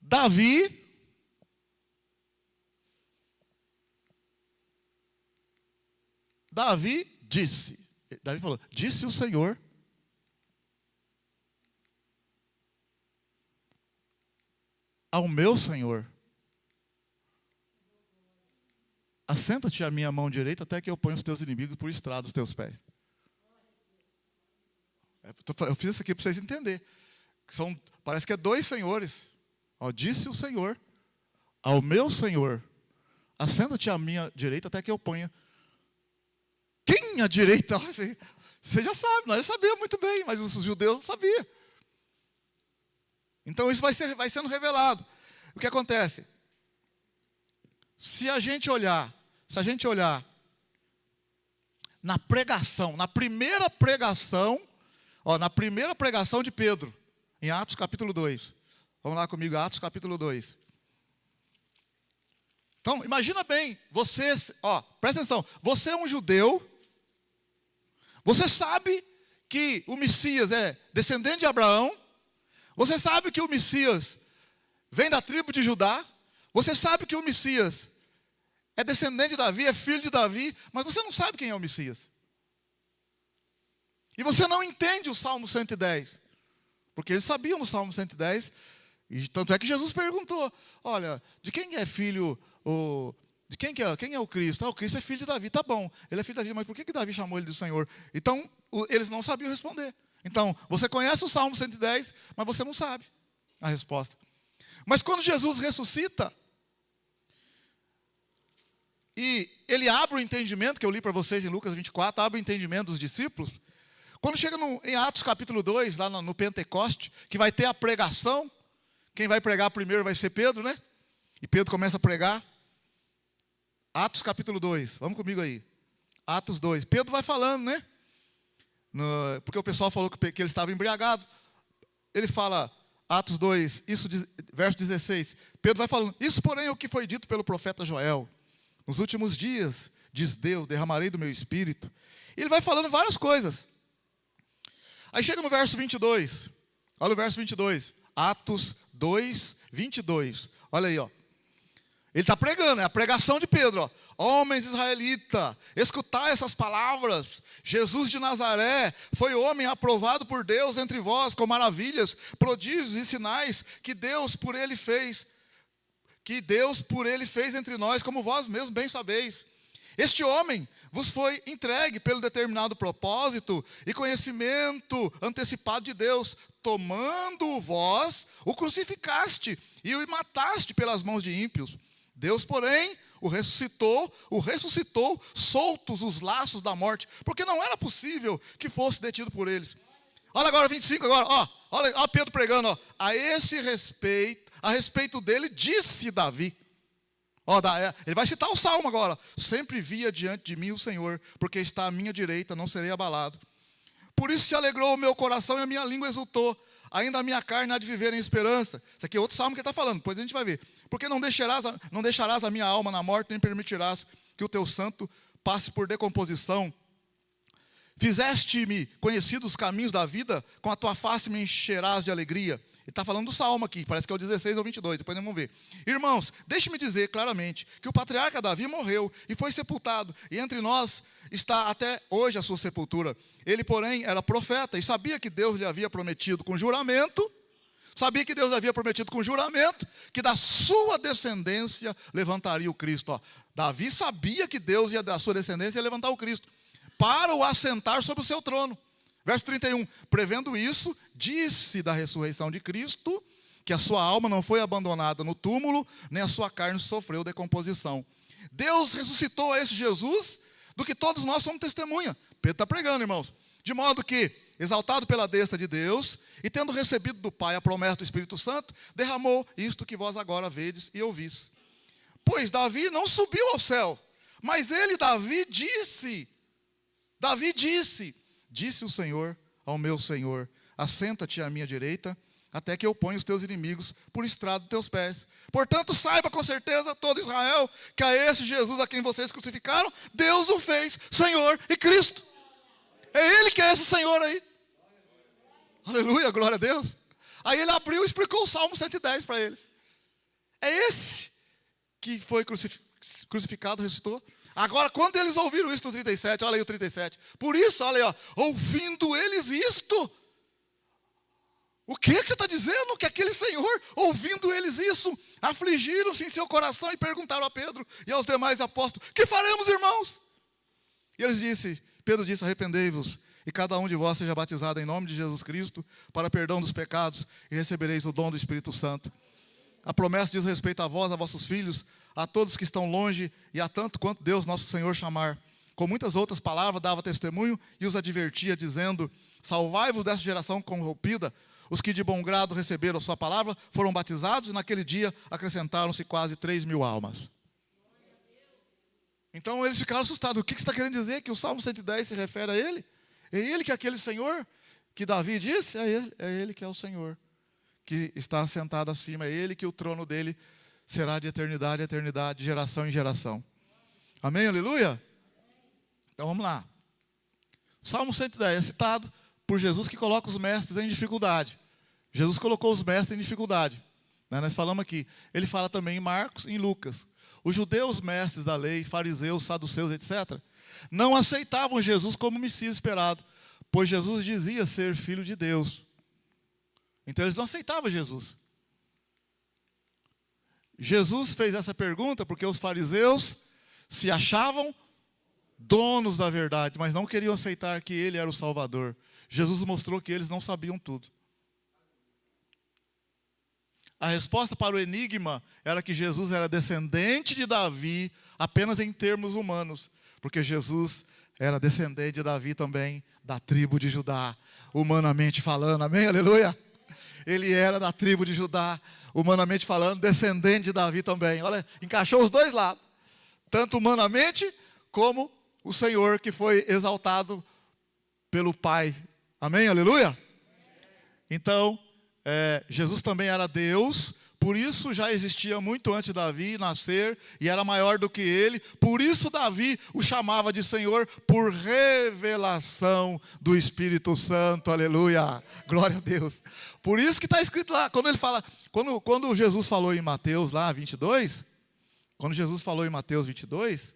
Davi disse. Davi falou, disse o Senhor. Ao meu Senhor, assenta-te à minha mão direita até que eu ponha os teus inimigos por estrado dos teus pés. Eu fiz isso aqui para vocês entenderem. Parece que é dois senhores. Disse o Senhor ao meu Senhor, assenta-te à minha direita até que eu ponha. Quem à direita? Você já sabe, nós já sabíamos muito bem, mas os judeus não sabiam. Então isso vai sendo revelado. O que acontece? Se a gente olhar na pregação, na primeira pregação de Pedro, em Atos capítulo 2. Vamos lá comigo, Atos capítulo 2. Então, imagina bem, presta atenção, você é um judeu, você sabe que o Messias é descendente de Abraão, você sabe que o Messias vem da tribo de Judá, Você sabe que o Messias é descendente de Davi, é filho de Davi, mas você não sabe quem é o Messias. E você não entende o Salmo 110. Porque eles sabiam no Salmo 110, e tanto é que Jesus perguntou, olha, de quem é filho, quem é o Cristo? O Cristo é filho de Davi, tá bom, ele é filho de Davi, mas por que Davi chamou ele de Senhor? Então, eles não sabiam responder. Então, você conhece o Salmo 110, mas você não sabe a resposta. Mas quando Jesus ressuscita, e ele abre o entendimento, que eu li para vocês em Lucas 24, abre o entendimento dos discípulos. Quando chega em Atos capítulo 2, lá no Pentecoste, que vai ter a pregação, quem vai pregar primeiro vai ser Pedro, né? E Pedro começa a pregar. Atos capítulo 2, vamos comigo aí. Atos 2, Pedro vai falando, né? Porque o pessoal falou que ele estava embriagado. Ele fala, Atos 2, verso 16. Pedro vai falando, isso porém é o que foi dito pelo profeta Joel. Nos últimos dias, diz Deus, derramarei do meu espírito. E ele vai falando várias coisas. Aí chega no verso 22. Olha o verso 22. Atos 2, 22. Olha aí, ó. Ele está pregando, é a pregação de Pedro, ó. Homens israelitas, escutai essas palavras. Jesus de Nazaré foi homem aprovado por Deus entre vós com maravilhas, prodígios e sinais que Deus por ele fez entre nós, como vós mesmos bem sabeis. Este homem vos foi entregue pelo determinado propósito e conhecimento antecipado de Deus, tomando vós, o crucificaste e o mataste pelas mãos de ímpios. Deus, porém, o ressuscitou, soltos os laços da morte, porque não era possível que fosse detido por eles. Olha agora 25, olha Pedro pregando, ó. A respeito dele, disse Davi. Ele vai citar o Salmo agora. Sempre via diante de mim o Senhor, porque está à minha direita, não serei abalado. Por isso se alegrou o meu coração e a minha língua exultou. Ainda a minha carne há de viver em esperança. Isso aqui é outro salmo que ele está falando, depois a gente vai ver. Porque não deixarás a minha alma na morte, nem permitirás que o teu santo passe por decomposição. Fizeste-me conhecidos os caminhos da vida, com a tua face me encherás de alegria. Ele está falando do Salmo aqui, parece que é o 16 ou 22, depois nós vamos ver. Irmãos, deixe-me dizer claramente que o patriarca Davi morreu e foi sepultado, e entre nós está até hoje a sua sepultura. Ele, porém, era profeta e sabia que Deus lhe havia prometido com juramento, que da sua descendência levantaria o Cristo. Ó, Davi sabia que Deus ia da sua descendência ia levantar o Cristo, para o assentar sobre o seu trono. Verso 31, prevendo isso, disse da ressurreição de Cristo, que a sua alma não foi abandonada no túmulo, nem a sua carne sofreu decomposição. Deus ressuscitou a esse Jesus, do que todos nós somos testemunha. Pedro está pregando, irmãos. De modo que, exaltado pela destra de Deus, e tendo recebido do Pai a promessa do Espírito Santo, derramou isto que vós agora vedes e ouvis. Pois Davi não subiu ao céu, mas Davi disse o Senhor ao meu Senhor, assenta-te à minha direita, até que eu ponha os teus inimigos por estrado dos teus pés. Portanto, saiba com certeza todo Israel, que a esse Jesus a quem vocês crucificaram, Deus o fez Senhor e Cristo. É Ele que é esse Senhor aí. Aleluia, glória a Deus. Aí ele abriu e explicou o Salmo 110 para eles. É esse que foi crucificado, ressuscitou. Agora, quando eles ouviram isso no 37, olha aí o 37. Por isso, olha aí, ó, ouvindo eles isto. O que você está dizendo? Que aquele Senhor, ouvindo eles isso, afligiram-se em seu coração e perguntaram a Pedro e aos demais apóstolos, que faremos, irmãos? E Pedro disse, arrependei-vos, e cada um de vós seja batizado em nome de Jesus Cristo, para perdão dos pecados, e recebereis o dom do Espírito Santo. A promessa diz respeito a vós, a vossos filhos, a todos que estão longe, e a tanto quanto Deus nosso Senhor chamar. Com muitas outras palavras dava testemunho, e os advertia, dizendo, salvai-vos dessa geração corrompida. Os que de bom grado receberam a sua palavra foram batizados, e naquele dia acrescentaram-se quase 3.000 almas. Então eles ficaram assustados. O que você está querendo dizer? Que o Salmo 110 se refere a ele? É ele que é aquele Senhor que Davi disse? É ele que é o Senhor, que está sentado acima. É ele que o trono dele será de eternidade a eternidade, de geração em geração. Amém, aleluia? Então vamos lá. Salmo 110 é citado por Jesus, que coloca os mestres em dificuldade. Jesus colocou os mestres em dificuldade. Né? Nós falamos aqui. Ele fala também em Marcos e em Lucas. Os judeus mestres da lei, fariseus, saduceus, etc., não aceitavam Jesus como Messias esperado, pois Jesus dizia ser filho de Deus. Então eles não aceitavam Jesus. Jesus fez essa pergunta porque os fariseus se achavam donos da verdade, mas não queriam aceitar que ele era o Salvador. Jesus mostrou que eles não sabiam tudo. A resposta para o enigma era que Jesus era descendente de Davi apenas em termos humanos, porque Jesus era descendente de Davi também, da tribo de Judá, humanamente falando, amém, aleluia? Ele era da tribo de Judá, humanamente falando, descendente de Davi também. Olha, encaixou os dois lados, tanto humanamente como o Senhor que foi exaltado pelo Pai, amém, aleluia? Então, Jesus também era Deus, por isso já existia muito antes de Davi nascer, e era maior do que ele, por isso Davi o chamava de Senhor, por revelação do Espírito Santo, aleluia, glória a Deus. Por isso que está escrito lá, quando ele fala, quando Jesus falou em Mateus lá, 22, quando Jesus falou em Mateus 22,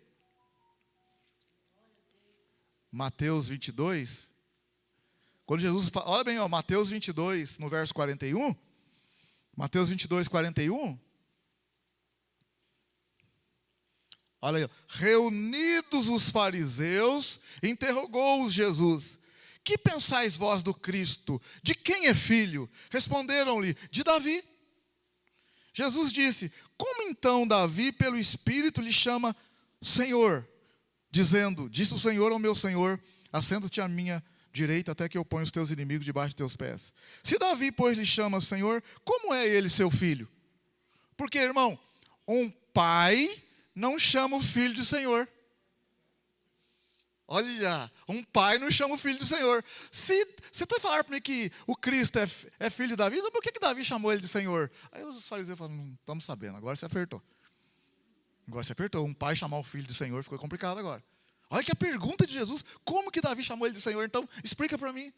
quando Jesus fala, olha bem, ó, Mateus 22, no verso 41, Mateus 22, 41, olha aí, ó, reunidos os fariseus, interrogou-os Jesus, que pensais vós do Cristo? De quem é filho? Responderam-lhe, de Davi. Jesus disse, como então Davi, pelo Espírito, lhe chama Senhor? Dizendo, disse o Senhor ao meu Senhor, assenta-te à minha direita até que eu ponha os teus inimigos debaixo de teus pés. Se Davi, pois, lhe chama Senhor, como é ele seu filho? Porque, irmão, um pai não chama o filho de Senhor. Olha, um pai não chama o filho do Senhor. Se você está falando para mim que o Cristo é filho de Davi, por que Davi chamou ele de Senhor? Aí os fariseus falaram, não estamos sabendo, agora você apertou. Agora você apertou, um pai chamar o filho de Senhor ficou complicado agora. Olha que a pergunta de Jesus, como que Davi chamou ele de Senhor? Então, explica para mim.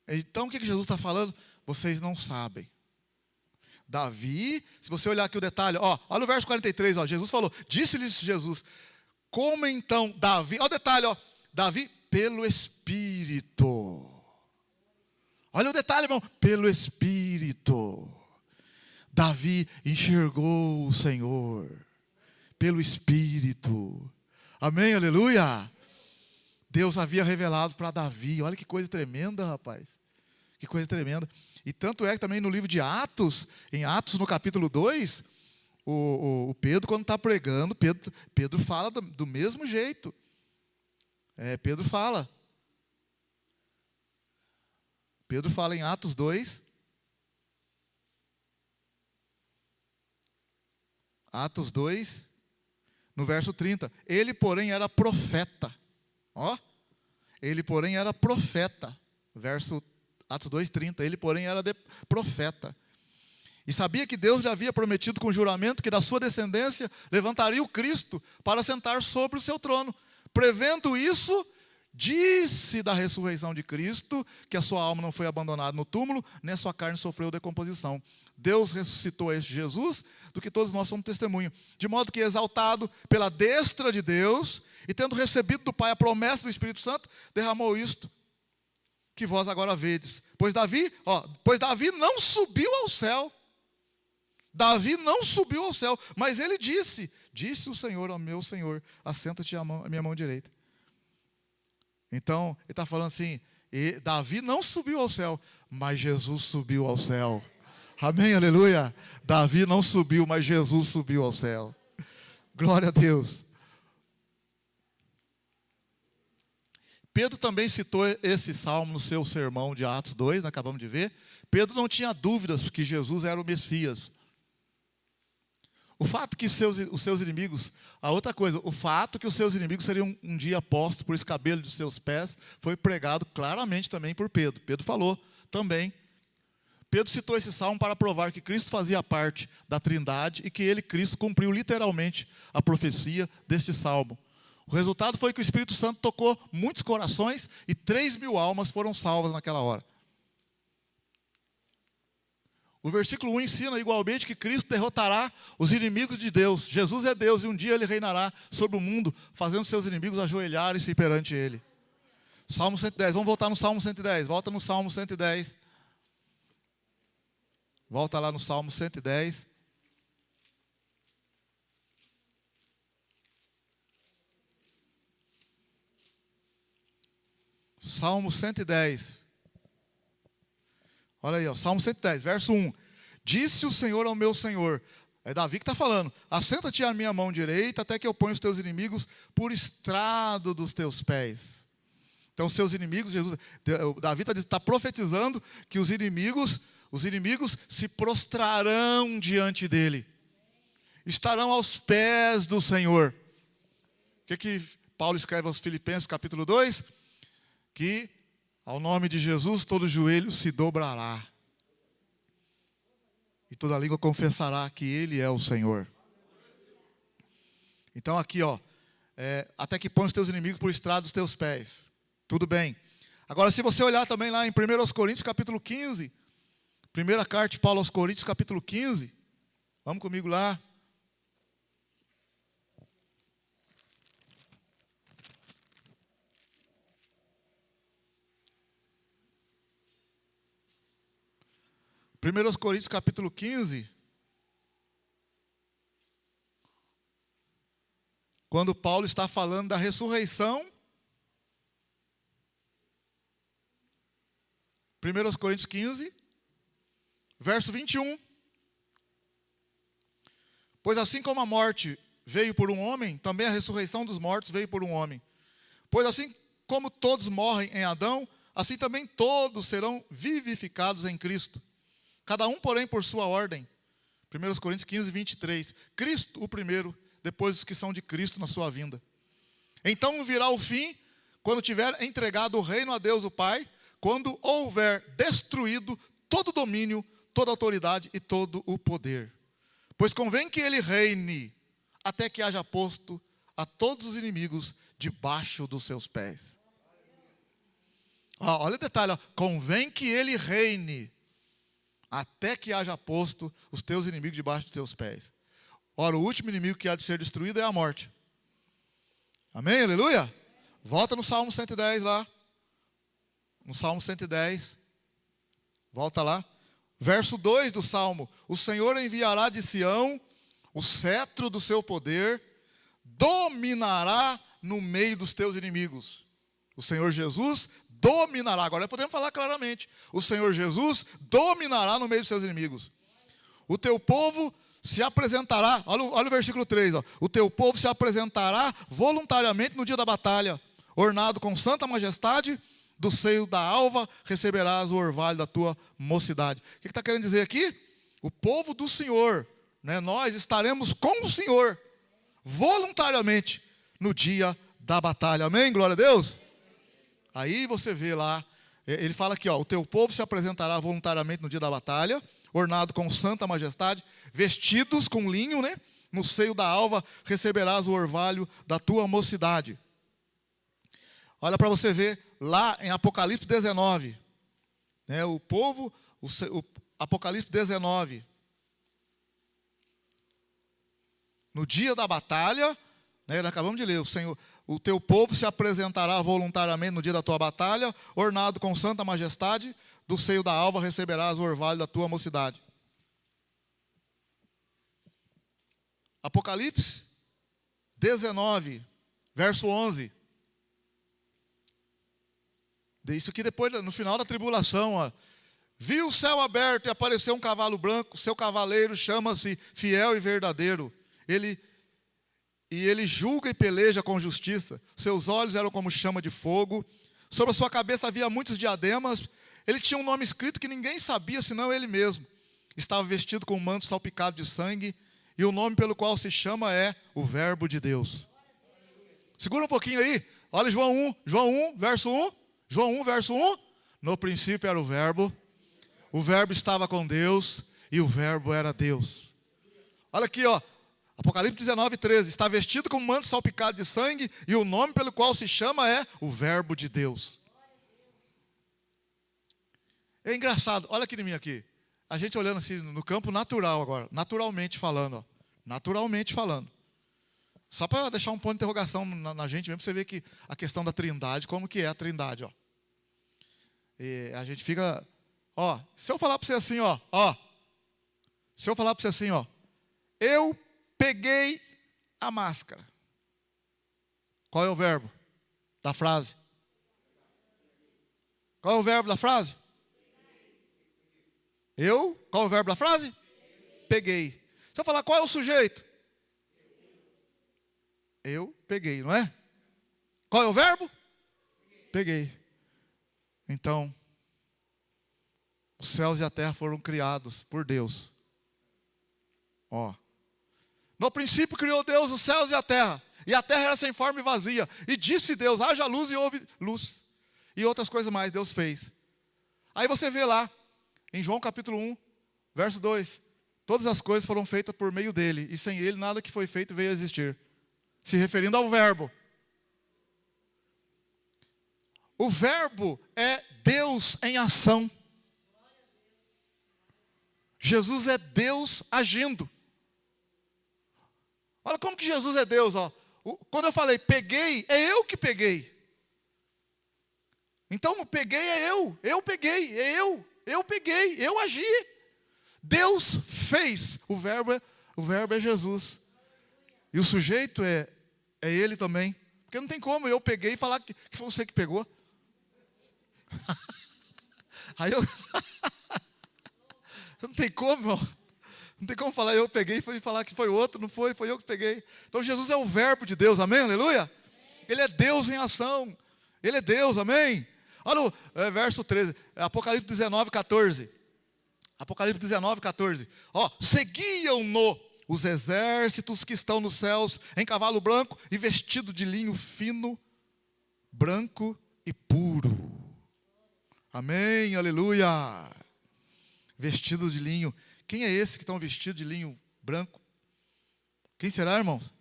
Então, o que Jesus está falando? Vocês não sabem. Davi, se você olhar aqui o detalhe, ó, olha o verso 43, ó, Jesus falou, disse-lhes Jesus, como então Davi, olha o detalhe, ó, Davi pelo Espírito. Olha o detalhe, irmão, pelo Espírito. Davi enxergou o Senhor, pelo Espírito. Amém, aleluia. Deus havia revelado para Davi, olha que coisa tremenda, rapaz. Que coisa tremenda. E tanto é que também no livro de Atos, em Atos no capítulo 2, o Pedro, quando está pregando, Pedro fala do mesmo jeito. Pedro fala em Atos 2. Atos 2, no verso 30. Ele, porém, era profeta. Ó, ele, porém, era profeta. Verso Atos 2:30. Ele, porém, era profeta. E sabia que Deus lhe havia prometido com juramento que da sua descendência levantaria o Cristo para sentar sobre o seu trono. Prevendo isso, disse da ressurreição de Cristo que a sua alma não foi abandonada no túmulo, nem a sua carne sofreu decomposição. Deus ressuscitou este Jesus, do que todos nós somos testemunho. De modo que, exaltado pela destra de Deus, e tendo recebido do Pai a promessa do Espírito Santo, derramou isto que vós agora vedes. Pois Davi não subiu ao céu. Davi não subiu ao céu, mas ele disse o Senhor ao meu Senhor, assenta-te à minha mão direita. Então, ele está falando assim, Davi não subiu ao céu, mas Jesus subiu ao céu. Amém, aleluia. Davi não subiu, mas Jesus subiu ao céu. Glória a Deus. Pedro também citou esse salmo no seu sermão de Atos 2, nós acabamos de ver. Pedro não tinha dúvidas que Jesus era o Messias. O fato que os seus inimigos, o fato que os seus inimigos seriam um dia postos por escabelo de seus pés, foi pregado claramente também por Pedro. Pedro falou também. Pedro citou esse salmo para provar que Cristo fazia parte da Trindade e que ele, Cristo, cumpriu literalmente a profecia deste salmo. O resultado foi que o Espírito Santo tocou muitos corações e 3.000 almas foram salvas naquela hora. O versículo 1 ensina igualmente que Cristo derrotará os inimigos de Deus. Jesus é Deus e um dia Ele reinará sobre o mundo, fazendo seus inimigos ajoelharem-se perante Ele. Salmo 110, vamos voltar no Salmo 110, volta no Salmo 110. Volta lá no Salmo 110. Salmo 110. Olha aí, ó, Salmo 110, verso 1. Disse o Senhor ao meu Senhor, é Davi que está falando, assenta-te à minha mão direita, até que eu ponha os teus inimigos por estrado dos teus pés. Então, seus inimigos, Davi está profetizando que os inimigos se prostrarão diante dele. Estarão aos pés do Senhor. O que Paulo escreve aos Filipenses, capítulo 2? Que ao nome de Jesus todo joelho se dobrará. E toda língua confessará que Ele é o Senhor. Então aqui, ó, até que põe os teus inimigos por estrado dos teus pés. Tudo bem. Agora, se você olhar também lá em 1 Coríntios, capítulo 15, primeira carta de Paulo aos Coríntios, capítulo 15, vamos comigo lá. Primeiros Coríntios, capítulo 15, quando Paulo está falando da ressurreição. 1 Coríntios 15, verso 21. Pois assim como a morte veio por um homem, também a ressurreição dos mortos veio por um homem. Pois assim como todos morrem em Adão, assim também todos serão vivificados em Cristo. Cada um, porém, por sua ordem. 1 Coríntios 15, 23. Cristo o primeiro, depois os que são de Cristo na sua vinda. Então virá o fim, quando tiver entregado o reino a Deus o Pai, quando houver destruído todo domínio, toda autoridade e todo o poder. Pois convém que ele reine, até que haja posto a todos os inimigos debaixo dos seus pés. Olha o detalhe, ó. Convém que ele reine, até que haja posto os teus inimigos debaixo dos teus pés. Ora, o último inimigo que há de ser destruído é a morte. Amém? Aleluia? Volta no Salmo 110 lá. No Salmo 110. Volta lá. Verso 2 do Salmo. O Senhor enviará de Sião o cetro do seu poder, dominará no meio dos teus inimigos. O Senhor Jesus dominará. Agora podemos falar claramente. O Senhor Jesus dominará no meio dos seus inimigos. O teu povo se apresentará. Olha o versículo 3. Ó. O teu povo se apresentará voluntariamente no dia da batalha, ornado com santa majestade, do seio da alva receberás o orvalho da tua mocidade. O que está querendo dizer aqui? O povo do Senhor, né? Nós estaremos com o Senhor voluntariamente no dia da batalha. Amém? Glória a Deus. Aí você vê lá, ele fala aqui, ó, o teu povo se apresentará voluntariamente no dia da batalha, ornado com santa majestade, vestidos com linho, né? No seio da alva receberás o orvalho da tua mocidade. Olha para você ver lá em Apocalipse 19, né? O povo, Apocalipse 19, no dia da batalha, né? Nós acabamos de ler, o teu povo se apresentará voluntariamente no dia da tua batalha, ornado com santa majestade, do seio da alva receberás o orvalho da tua mocidade. Apocalipse 19, verso 11. Isso aqui depois, no final da tribulação, ó. Viu o céu aberto e apareceu um cavalo branco, seu cavaleiro chama-se Fiel e Verdadeiro. Ele julga e peleja com justiça. Seus olhos eram como chama de fogo. Sobre a sua cabeça havia muitos diademas. Ele tinha um nome escrito que ninguém sabia, senão ele mesmo. Estava vestido com um manto salpicado de sangue. E o nome pelo qual se chama é o Verbo de Deus. Segura um pouquinho aí. Olha João 1, verso 1. João 1, verso 1. No princípio era o Verbo estava com Deus e o Verbo era Deus. Olha aqui, ó. Apocalipse 19, 13. Está vestido com um manto salpicado de sangue e o nome pelo qual se chama é o Verbo de Deus. É engraçado. Olha aqui em mim aqui. a gente olhando assim no campo natural agora, naturalmente falando, ó, naturalmente falando. Só para deixar um ponto de interrogação na gente mesmo, para você ver que a questão da trindade, como que é a trindade, ó. E a gente fica, ó, se eu falar para você assim, ó, se eu falar para você assim, ó, eu peguei a máscara. Qual é o verbo da frase? Qual é o verbo da frase? Qual é o verbo da frase? Peguei. Se eu falar qual é o sujeito? Eu peguei, não é? Qual é o verbo? Peguei. Então, os céus e a terra foram criados por Deus. Ó. No princípio criou Deus os céus e a terra era sem forma e vazia. E disse Deus, haja luz e houve luz. E outras coisas mais Deus fez. Aí você vê lá, em João capítulo 1, verso 2. Todas as coisas foram feitas por meio dele, e sem ele nada que foi feito veio a existir. Se referindo ao verbo. O verbo é Deus em ação. Jesus é Deus agindo. Olha como que Jesus é Deus, ó. Quando eu falei peguei, é eu que peguei. Então o peguei é eu peguei, é eu peguei, eu agi. Deus fez, o verbo é Jesus. E o sujeito é ele também. Porque não tem como eu peguei e falar que foi você que pegou. Aí eu não tem como, ó. Não tem como falar eu peguei e falar que foi outro, não foi eu que peguei. Então Jesus é o verbo de Deus, amém, aleluia? Ele é Deus em ação, ele é Deus, amém? Olha o verso 13, Apocalipse 19, 14. Apocalipse 19, 14. Ó, seguiam-no os exércitos que estão nos céus em cavalo branco e vestido de linho fino, branco e puro. Amém, aleluia. Vestido de linho. Quem é esse que estão vestido de linho branco? Quem será, irmãos?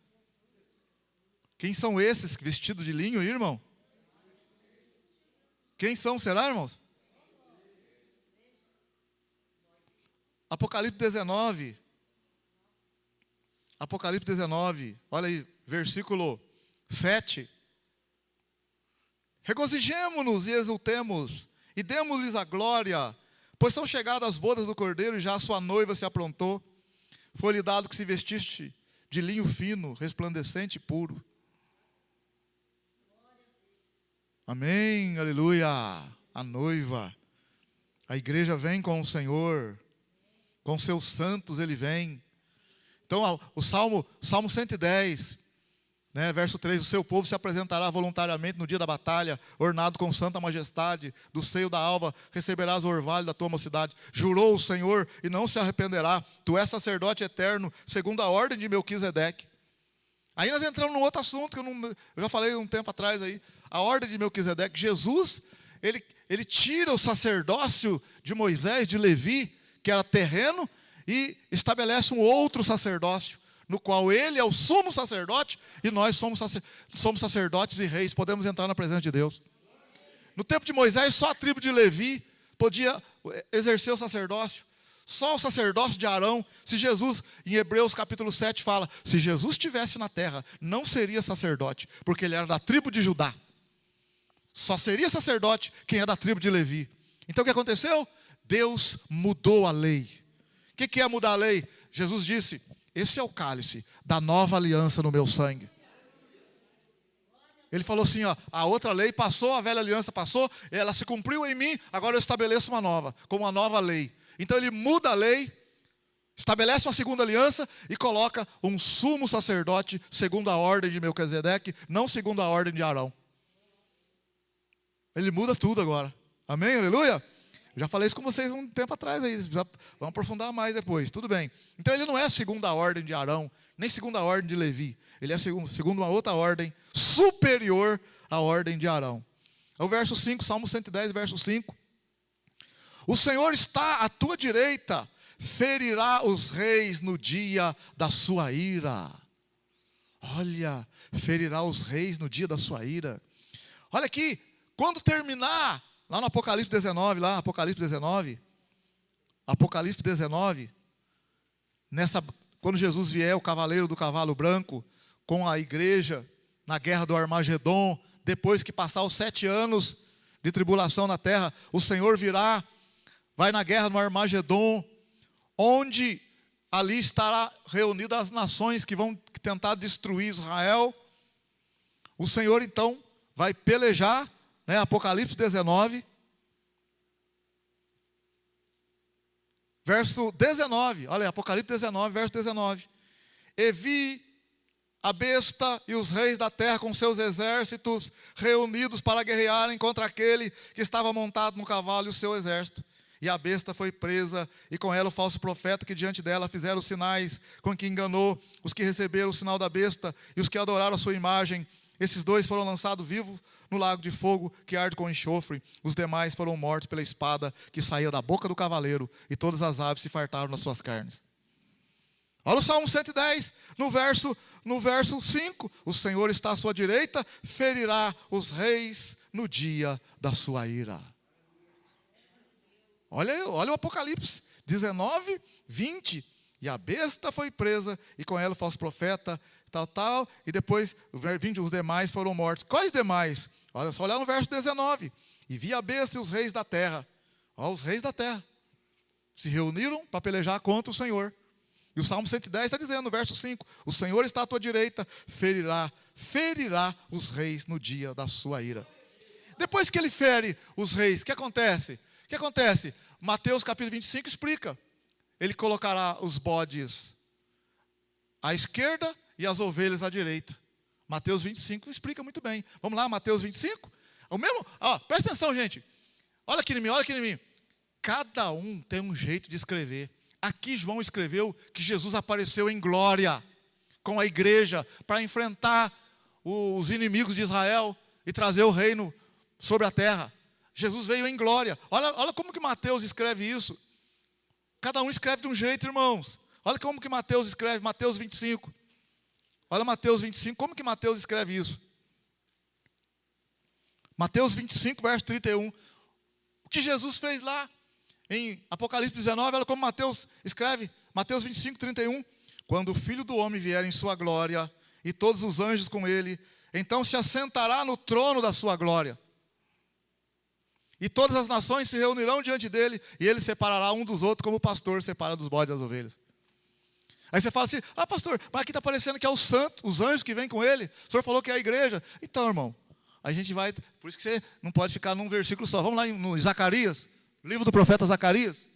Quem são esses vestidos de linho, irmão? Quem são, será, irmãos? Apocalipse 19. Apocalipse 19. Olha aí, versículo 7. Regozijemo-nos e exultemos, e demos-lhes a glória, pois são chegadas as bodas do Cordeiro, e já a sua noiva se aprontou. Foi-lhe dado que se vestisse de linho fino, resplandecente e puro. Amém, aleluia. A noiva, a igreja vem com o Senhor, com seus santos ele vem. Então o Salmo 110, né, verso 3, o seu povo se apresentará voluntariamente no dia da batalha, ornado com santa majestade, do seio da alva receberás o orvalho da tua mocidade. Jurou o Senhor e não se arrependerá, tu és sacerdote eterno, segundo a ordem de Melquisedeque. Aí nós entramos num outro assunto, que eu já falei um tempo atrás aí, a ordem de Melquisedeque. Jesus, ele tira o sacerdócio de Moisés, de Levi, que era terreno, e estabelece um outro sacerdócio, no qual ele é o sumo sacerdote, e nós somos sacerdotes e reis, podemos entrar na presença de Deus. No tempo de Moisés, só a tribo de Levi podia exercer o sacerdócio, só o sacerdócio de Arão. Se Jesus, em Hebreus capítulo 7, fala, se Jesus estivesse na terra, não seria sacerdote, porque ele era da tribo de Judá. Só seria sacerdote quem é da tribo de Levi. Então o que aconteceu? Deus mudou a lei. O que é mudar a lei? Jesus disse, esse é o cálice da nova aliança no meu sangue. Ele falou assim, ó, a outra lei passou, a velha aliança passou, ela se cumpriu em mim, agora eu estabeleço uma nova, como uma nova lei. Então ele muda a lei, estabelece uma segunda aliança e coloca um sumo sacerdote segundo a ordem de Melquisedeque, não segundo a ordem de Arão. Ele muda tudo agora. Amém? Aleluia? Já falei isso com vocês um tempo atrás aí, vamos aprofundar mais depois, tudo bem. Então ele não é segundo a ordem de Arão, nem segundo a ordem de Levi. Ele é segundo uma outra ordem, superior à ordem de Arão. O verso 5, Salmo 110, verso 5. O Senhor está à tua direita, ferirá os reis no dia da sua ira. Olha, ferirá os reis no dia da sua ira. Olha aqui, quando terminar, lá no Apocalipse 19, Apocalipse 19, quando Jesus vier, o cavaleiro do cavalo branco, com a igreja, na guerra do Armagedon, depois que passar os 7 anos de tribulação na terra, o Senhor virá, vai na guerra no Armagedon, onde ali estará reunidas as nações que vão tentar destruir Israel. O Senhor então vai pelejar, né? Apocalipse 19, verso 19, olha aí, Apocalipse 19, verso 19. E vi a besta e os reis da terra com seus exércitos reunidos para guerrearem contra aquele que estava montado no cavalo e o seu exército. E a besta foi presa, e com ela o falso profeta que diante dela fizeram os sinais com que enganou os que receberam o sinal da besta e os que adoraram a sua imagem. Esses 2 foram lançados vivos no lago de fogo que arde com enxofre. Os demais foram mortos pela espada que saía da boca do cavaleiro, e todas as aves se fartaram nas suas carnes. Olha o Salmo 110, no verso 5. O Senhor está à sua direita, ferirá os reis no dia da sua ira. Olha o Apocalipse 19, 20. E a besta foi presa, e com ela o falso profeta, tal. E depois, 20, os demais foram mortos. Quais demais? Olha só, olha no verso 19. E vi a besta e os reis da terra. Olha, os reis da terra se reuniram para pelejar contra o Senhor. E o Salmo 110 está dizendo, no verso 5, o Senhor está à tua direita, ferirá os reis no dia da sua ira. Depois que ele fere os reis, o que acontece? O que acontece? Mateus capítulo 25 explica. Ele colocará os bodes à esquerda e as ovelhas à direita. Mateus 25 explica muito bem. Vamos lá, Mateus 25. O mesmo, presta atenção, gente. Olha aqui em mim. Cada um tem um jeito de escrever. Aqui João escreveu que Jesus apareceu em glória com a igreja para enfrentar os inimigos de Israel e trazer o reino sobre a terra. Jesus veio em glória. Olha como que Mateus escreve isso. Cada um escreve de um jeito, irmãos. Olha como que Mateus escreve, Mateus 25. Olha Mateus 25, como que Mateus escreve isso? Mateus 25, verso 31. O que Jesus fez lá em Apocalipse 19, olha como Mateus escreve, Mateus 25, 31. Quando o Filho do Homem vier em sua glória, e todos os anjos com ele, então se assentará no trono da sua glória. E todas as nações se reunirão diante dele, e ele separará um dos outros, como o pastor separa dos bodes das ovelhas. Aí você fala assim, pastor, mas aqui está parecendo que é os santos, os anjos que vêm com ele. O senhor falou que é a igreja. Então, irmão, a gente vai, por isso que você não pode ficar num versículo só. Vamos lá no Zacarias, livro do profeta Zacarias.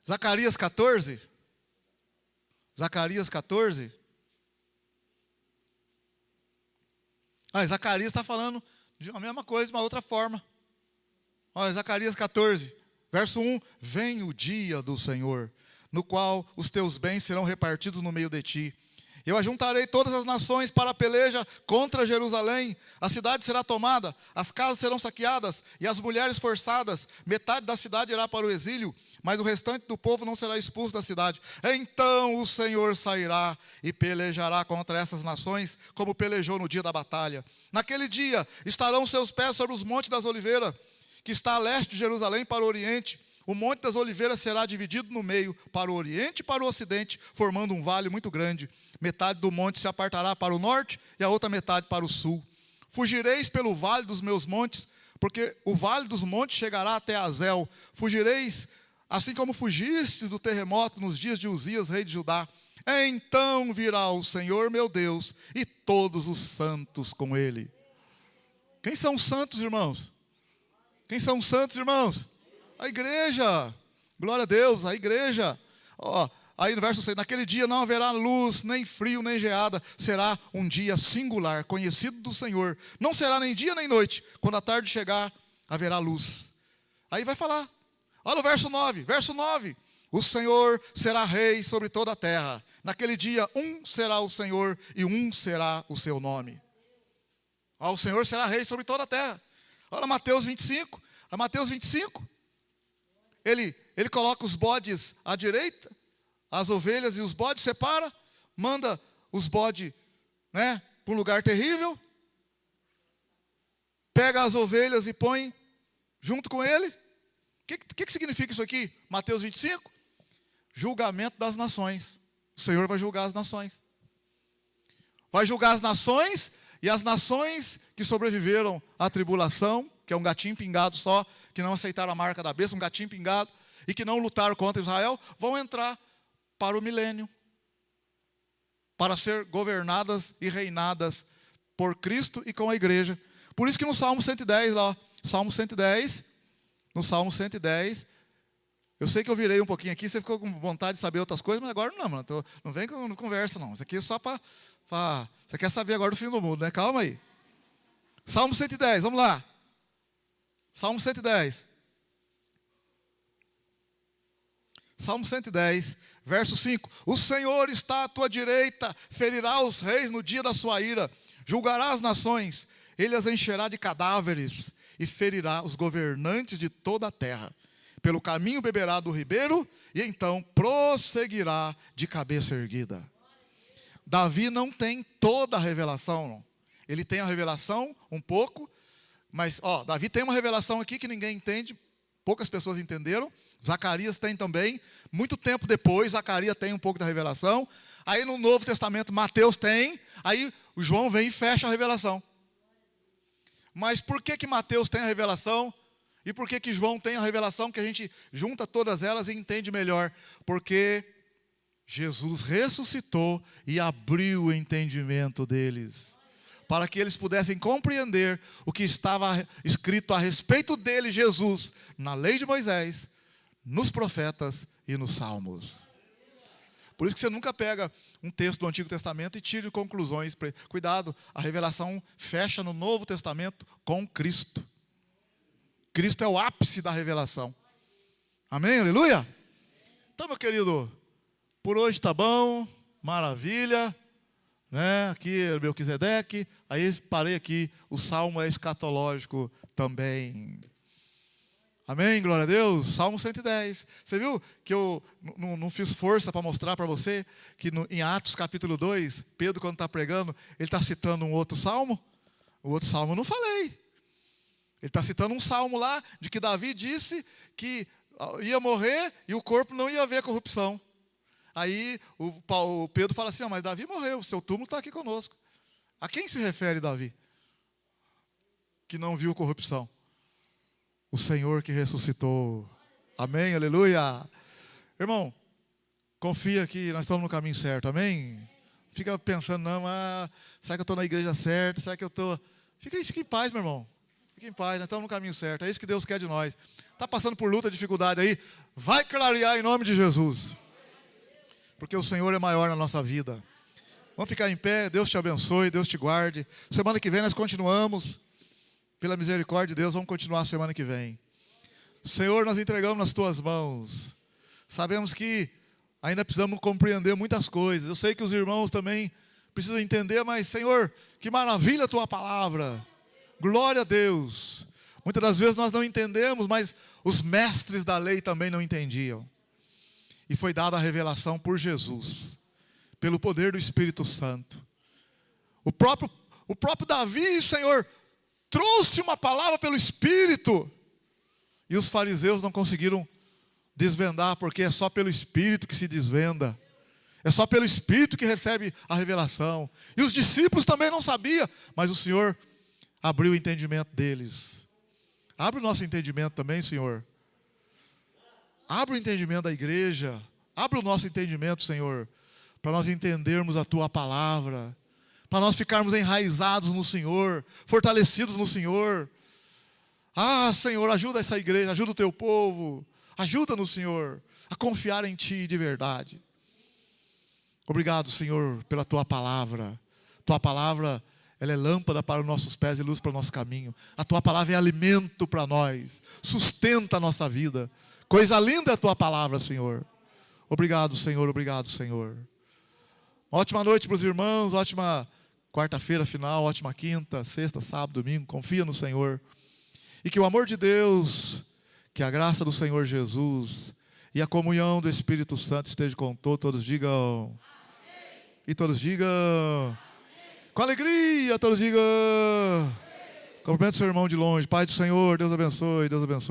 Zacarias 14. Zacarias 14. Zacarias está falando de a mesma coisa, de uma outra forma. Olha, Zacarias 14, verso 1. Vem o dia do Senhor, no qual os teus bens serão repartidos no meio de ti. Eu ajuntarei todas as nações para a peleja contra Jerusalém. A cidade será tomada, as casas serão saqueadas e as mulheres forçadas. Metade da cidade irá para o exílio, mas o restante do povo não será expulso da cidade. Então o Senhor sairá e pelejará contra essas nações, como pelejou no dia da batalha. Naquele dia estarão seus pés sobre os montes das oliveiras, que está a leste de Jerusalém para o oriente. O monte das oliveiras será dividido no meio, para o oriente e para o ocidente, formando um vale muito grande. Metade do monte se apartará para o norte e a outra metade para o sul. Fugireis pelo vale dos meus montes, porque o vale dos montes chegará até Azel. Fugireis assim como fugistes do terremoto nos dias de Uzias, rei de Judá. Então virá o Senhor meu Deus e todos os santos com ele. Quem são os santos, irmãos? Quem são os santos, irmãos? A igreja. Glória a Deus, a igreja. Aí no verso 6, naquele dia não haverá luz, nem frio, nem geada. Será um dia singular, conhecido do Senhor. Não será nem dia nem noite. Quando a tarde chegar, haverá luz. Aí vai falar. Olha o verso 9, verso 9. O Senhor será rei sobre toda a terra. Naquele dia, um será o Senhor e um será o seu nome. O Senhor será rei sobre toda a terra. Olha Mateus 25. A Mateus 25, ele coloca os bodes à direita, as ovelhas e os bodes, separa, manda os bodes, né, para um lugar terrível, pega as ovelhas e põe junto com ele. O que significa isso aqui? Mateus 25, julgamento das nações. O Senhor vai julgar as nações. Vai julgar as nações, e as nações que sobreviveram à tribulação, que é um gatinho pingado só, que não aceitaram a marca da besta, um gatinho pingado, e que não lutaram contra Israel, vão entrar para o milênio, para ser governadas e reinadas por Cristo e com a igreja. Por isso que no Salmo 110, lá, Salmo 110, no Salmo 110, eu sei que eu virei um pouquinho aqui, você ficou com vontade de saber outras coisas, mas agora não, mano, não vem com conversa não, isso aqui é só para... Você quer saber agora do fim do mundo, né? Calma aí. Salmo 110, vamos lá. Salmo 110. Salmo 110, verso 5. O Senhor está à tua direita, ferirá os reis no dia da sua ira, julgará as nações, ele as encherá de cadáveres e ferirá os governantes de toda a terra. Pelo caminho beberá do ribeiro e então prosseguirá de cabeça erguida. Davi não tem toda a revelação, não. Ele tem a revelação um pouco, mas Davi tem uma revelação aqui que ninguém entende, poucas pessoas entenderam. Zacarias tem também, muito tempo depois, Zacarias tem um pouco da revelação. Aí no Novo Testamento, Mateus tem, aí o João vem e fecha a revelação. Mas por que Mateus tem a revelação? E por que João tem a revelação, que a gente junta todas elas e entende melhor? Porque Jesus ressuscitou e abriu o entendimento deles, para que eles pudessem compreender o que estava escrito a respeito dele, Jesus, na lei de Moisés, nos profetas e nos salmos. Por isso que você nunca pega um texto do Antigo Testamento e tire conclusões. Cuidado, a revelação fecha no Novo Testamento com Cristo. Cristo é o ápice da revelação. Amém? Aleluia? Então, meu querido, por hoje está bom, maravilha, né? Aqui é Melquisedeque, aí parei aqui, o salmo é escatológico também. Amém, glória a Deus, Salmo 110. Você viu que eu não fiz força para mostrar para você que em Atos capítulo 2, Pedro quando está pregando, ele está citando um outro salmo? O outro salmo eu não falei. Ele está citando um salmo lá, de que Davi disse que ia morrer e o corpo não ia haver corrupção. Aí o Pedro fala assim, mas Davi morreu, o seu túmulo está aqui conosco. A quem se refere Davi? Que não viu corrupção. O Senhor que ressuscitou. Amém, aleluia. Irmão, confia que nós estamos no caminho certo, amém? Fica pensando, não, será que eu estou na igreja certa? Será que eu estou... Fica em paz, meu irmão. Fica em paz, nós estamos no caminho certo. É isso que Deus quer de nós. Está passando por luta, dificuldade aí? Vai clarear em nome de Jesus. Porque o Senhor é maior na nossa vida. Vamos ficar em pé, Deus te abençoe, Deus te guarde. Semana que vem nós continuamos. Pela misericórdia de Deus, vamos continuar semana que vem. Senhor, nós entregamos nas tuas mãos. Sabemos que ainda precisamos compreender muitas coisas. Eu sei que os irmãos também precisam entender, mas, Senhor, que maravilha a tua palavra. Glória a Deus. Muitas das vezes nós não entendemos, mas os mestres da lei também não entendiam. E foi dada a revelação por Jesus, pelo poder do Espírito Santo. O próprio Davi, Senhor, trouxe uma palavra pelo Espírito. E os fariseus não conseguiram desvendar, porque é só pelo Espírito que se desvenda. É só pelo Espírito que recebe a revelação. E os discípulos também não sabiam, mas o Senhor abriu o entendimento deles. Abre o nosso entendimento também, Senhor. Abre o entendimento da igreja. Abre o nosso entendimento, Senhor, para nós entendermos a tua palavra, para nós ficarmos enraizados no Senhor, fortalecidos no Senhor. Senhor, ajuda essa igreja, ajuda o teu povo, ajuda-nos, Senhor, a confiar em ti de verdade. Obrigado, Senhor, pela tua palavra. Tua palavra, ela é lâmpada para os nossos pés e luz para o nosso caminho. A tua palavra é alimento para nós, sustenta a nossa vida. Coisa linda é a tua palavra, Senhor. Obrigado, Senhor, obrigado, Senhor. Ótima noite para os irmãos, ótima quarta-feira final, ótima quinta, sexta, sábado, domingo. Confia no Senhor. E que o amor de Deus, que a graça do Senhor Jesus e a comunhão do Espírito Santo esteja com todos. Todos digam. Amém. E todos digam. Amém. Com alegria, todos digam. Cumprimento seu irmão de longe. Pai do Senhor, Deus abençoe, Deus abençoe.